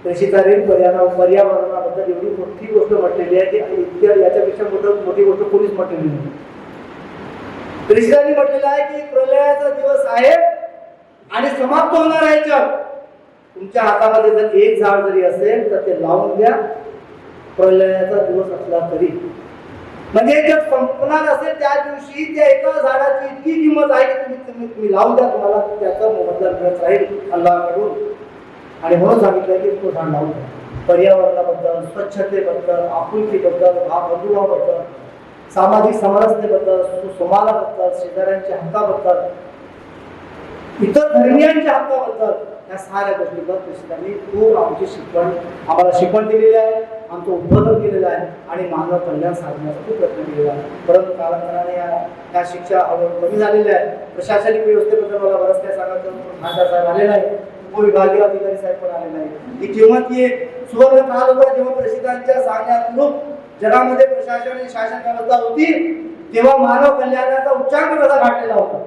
प्रेषितांनी पर्यावरणाबद्दल एवढी मोठी गोष्ट म्हटलेली आहे की इतक्या याच्यापेक्षा मोठी गोष्ट कोणीच म्हटलेली नाही. प्रेषितांनी म्हटलेलं आहे की प्रलयाचा दिवस आहे आणि समाप्त होणार आहे जग. तुमच्या हातामध्ये जर एक झाड जरी असेल तर ते लावून द्या, प्रलयाचा दिवस असला तरी. म्हणजे जर संपणार असेल त्या दिवशी त्या एका झाडाची इतकी किंमत आहे की तुम्ही लावून द्या, तुम्हाला त्याचा मोबदला मिळत राहील अल्लाहकडून. आणि म्हणून सांगितलं की तो झाड लावून द्या. पर्यावरणाबद्दल, स्वच्छतेबद्दल, आपुलकीबद्दल, भावबंधुत्वाबद्दल, सामाजिक समरसतेबद्दल, सुसंवादाबद्दल, शेजाऱ्यांच्या हक्काबद्दल, इतर धर्मियांच्या हक्काबद्दल, या साऱ्या गोष्टीबद्दल खूप आमची आम्हाला शिकवण दिलेली आहे, आमचं उद्बोधन केलेलं आहे आणि मानव कल्याण साधण्याचा खूप प्रयत्न केलेला आहे. परंतु कालांतराने या शिक्षा कमी झालेल्या आहेत. प्रशासनिक व्यवस्थेबद्दल मला बरंच काय सांगायचं, खासदार साहेब आले नाही, उपविभागीय अधिकारी साहेब पण आले नाही. ही जेव्हा ती एक सुवर्ण काळ होता, जेव्हा प्रेषितांच्या सांगण्यानुरूप जगामध्ये प्रशासन आणि शासन व्यवस्था होती, तेव्हा मानव कल्याणाचा उच्चांक कसा गाठलेला होता,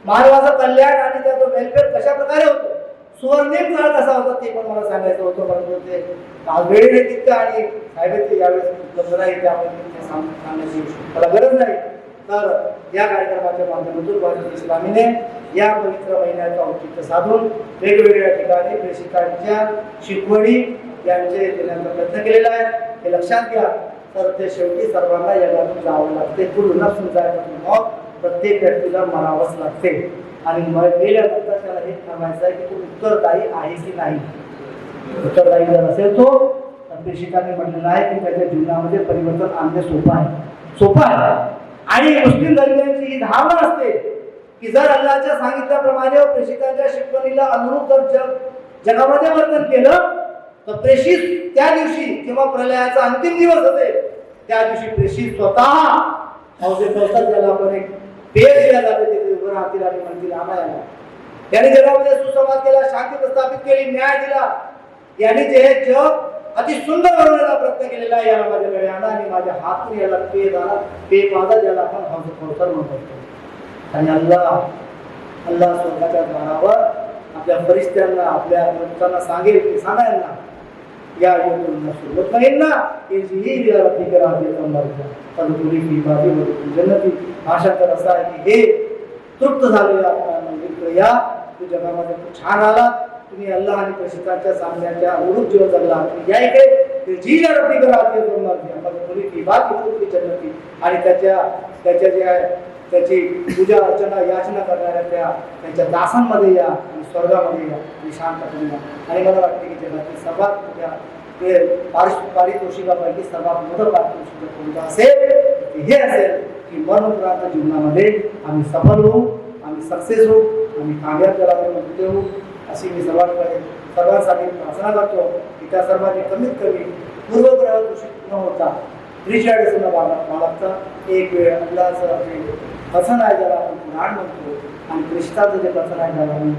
मानवाचं कल्याण आणि त्याचं वेलफेअर कशा प्रकारे होतं, सुवर्णिम काळ कसा होता ते पण मला सांगायचं होतं. परंतु ते वेळ नाही तितकं आणि साहेब यावेळेस उपलब्ध नाही, त्यामुळे सांगण्याची मला गरज नाही. तर या कार्यक्रमाच्या माध्यमातून वाजत इस्लामीने या पवित्र महिन्याचं औचित्य साधून वेगवेगळ्या ठिकाणी प्रेषितांच्या शिकवणी यांचे देण्याचा प्रयत्न केलेला आहे. हे लक्षात घ्या. तर ते शेवटी सर्वांना जगातून जावं लागते. पूर्ण जायचं मग प्रत्येक व्यक्तीला मरावंच लागते आणि गेल्यानंतर त्याला हे ठरवायचं आहे की तो उत्तरदायी आहे की नाही. उत्तरदायी जर असेल तो, तर प्रेषितांनी म्हटलेलं आहे की त्याच्या जीवनामध्ये परिवर्तन आणणे सोपं आहे. आणि मुस्लिम धर्मियांची ही धारणा असते की जर अल्लाहच्या सांगितल्याप्रमाणे प्रेषितांच्या शिकवणीला अनुरूप जर जगामध्ये वर्तन केलं तर प्रेषित त्या दिवशी जेव्हा प्रलयाचा अंतिम दिवस होते त्या दिवशी प्रेषित स्वतः हौजे कौसर ज्याला आपण एक पेय दिल्या जाते तिथे उभं राहतील आणि म्हणतील आम्हाला. याने जगामध्ये सुसंवाद केला, शांती प्रस्थापित केली, न्याय दिला. याने जे हे जग अति सुंदर बनवण्याचा प्रयत्न केलेला आहे. याला माझ्याकडे आणा आणि माझ्या हातून याला पेय पाजा ज्याला आपण हौजे कौसर म्हणतो. आणि अल्लाह स्वर्गाच्या दारावर आपल्या फरिश्त्यांना, आपल्या लोकांना सांगेल की सांगा यांना या भाषांतर असं आहे की हे तृप्त झालेल्या या तू जगामध्ये खूप छान आला, तुम्ही अल्लाह आणि प्रेषितांच्या सांगण्याच्या अनुरूप जीवन जगला, या इकडे जी रब्बी कराती आणि त्याच्या जे आहे त्याची पूजा अर्चना याचना करणाऱ्या त्यांच्या दासांमध्ये या आणि स्वर्गामध्ये या आणि शांतपणे या. आणि मला वाटते की जगातील सर्वात मोठ्या पारितोषिकापैकी सर्वात मोठं पारितोषिक कोणतं असेल हे असेल की मरणोपरांत जीवनामध्ये आम्ही सफल होऊ, आम्ही सक्सेस होऊ, आम्ही कामयाब जगामध्ये मजबूत होऊ अशी मी सर्वांसाठी प्रार्थना करतो की त्या सर्वांनी कमीत कमी पूर्वग्रह दूषित न होता रिचार्डसन बाळगता एक वेळ अल्लाहचं वचन आहे ज्याला आपण कुराण म्हणतो आणि प्रेषिताचं जे वचन आहे ज्याला आपण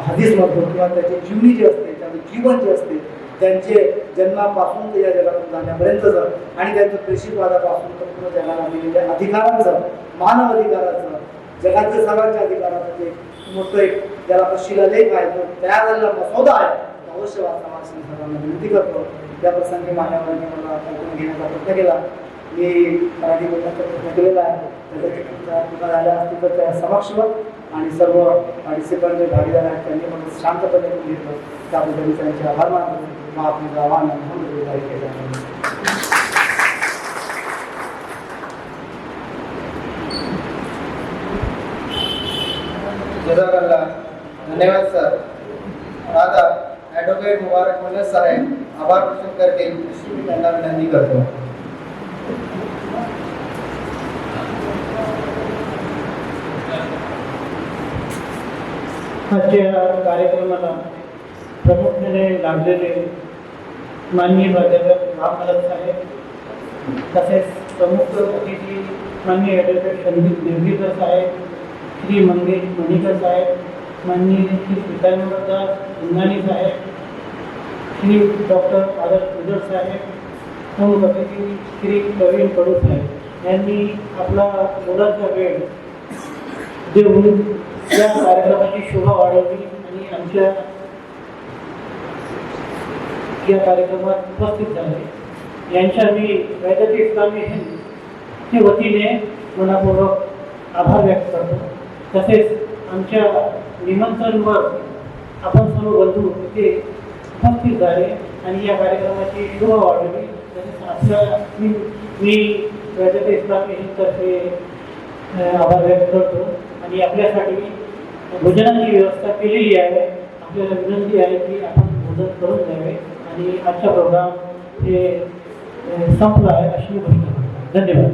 हदीस म्हणतो किंवा त्याची जीवनी जी असते, त्याचं जीवन जे असते, त्यांचे जन्मापासून ते या जगातून जाण्यापर्यंतचं आणि त्यांचं प्रेषितवादापासून तर पूर्ण जगाला दिलेल्या अधिकारांचं, मानव अधिकाराचं, जगातील सर्वांच्या अधिकाराचं जे मोठं एक ज्याला आपण शिलालेख आहे, जो तयार झालेला मसौदा आहे, अवश्य वाचा अशी सर्वांना विनंती करतो. त्या प्रसंगी मान्यवरांनी मला ऐकून घेण्याचा प्रयत्न केला. मी मराठी बोलण्याचा प्रयत्न केलेला आहे. त्याचा झाल्या असतील तर त्या समक्षवर आणि सर्व पार्टिसिपंट जे भागीदार आहेत त्यांनी मला शांतपणे घेतलं. त्याबद्दल मी त्यांचे आभार मानतो. मग आपलं आव्हान जाहीर केलं आहे. जजाकल्ला. धन्यवाद सर. आता ॲडव्होकेट मुबारक मल्ल साहेब आभार प्रकट करतील अशी मी त्यांना विनंती करतो. आजच्या कार्यक्रमाला प्रमुख्याने लागलेले माननीय प्राध्यापक राममलक साहेब, तसेच प्रमुख अतिथी माननीय ॲडव्होकेट संदीप देवगीकर साहेब, श्री मंगेश मणिकर साहेब, माननीय श्री पितांबरदास इंदाणी साहेब, श्री डॉक्टर आदर्श गुजर साहेब, प्रमुख अतिथी श्री प्रवीण कडू साहेब यांनी आपला मुलाचा वेळ देऊन या कार्यक्रमाची शोभा वाढवली आणि आमच्या या कार्यक्रमात उपस्थित झाले. यांच्या मी वैद्यकीय इस्लामी हिंदच्या वतीने मनापूर्वक आभार व्यक्त करतो. तसेच आमच्या निमंत्रणवर आपण सर्व बंधू इथे उपस्थित झाले आणि या कार्यक्रमाची शोभा वाढवली. तसेच आपल्या मी वैद्यकीय इस्लामी हिंदतर्फे आभार व्यक्त करतो आणि आपल्यासाठी भोजनाची व्यवस्था केलेली आहे. आपल्याला विनंती आहे की आपण भोजन करून द्यावे आणि आजचा प्रोग्राम हे संपला आहे अशी घोषणा करतो. धन्यवाद.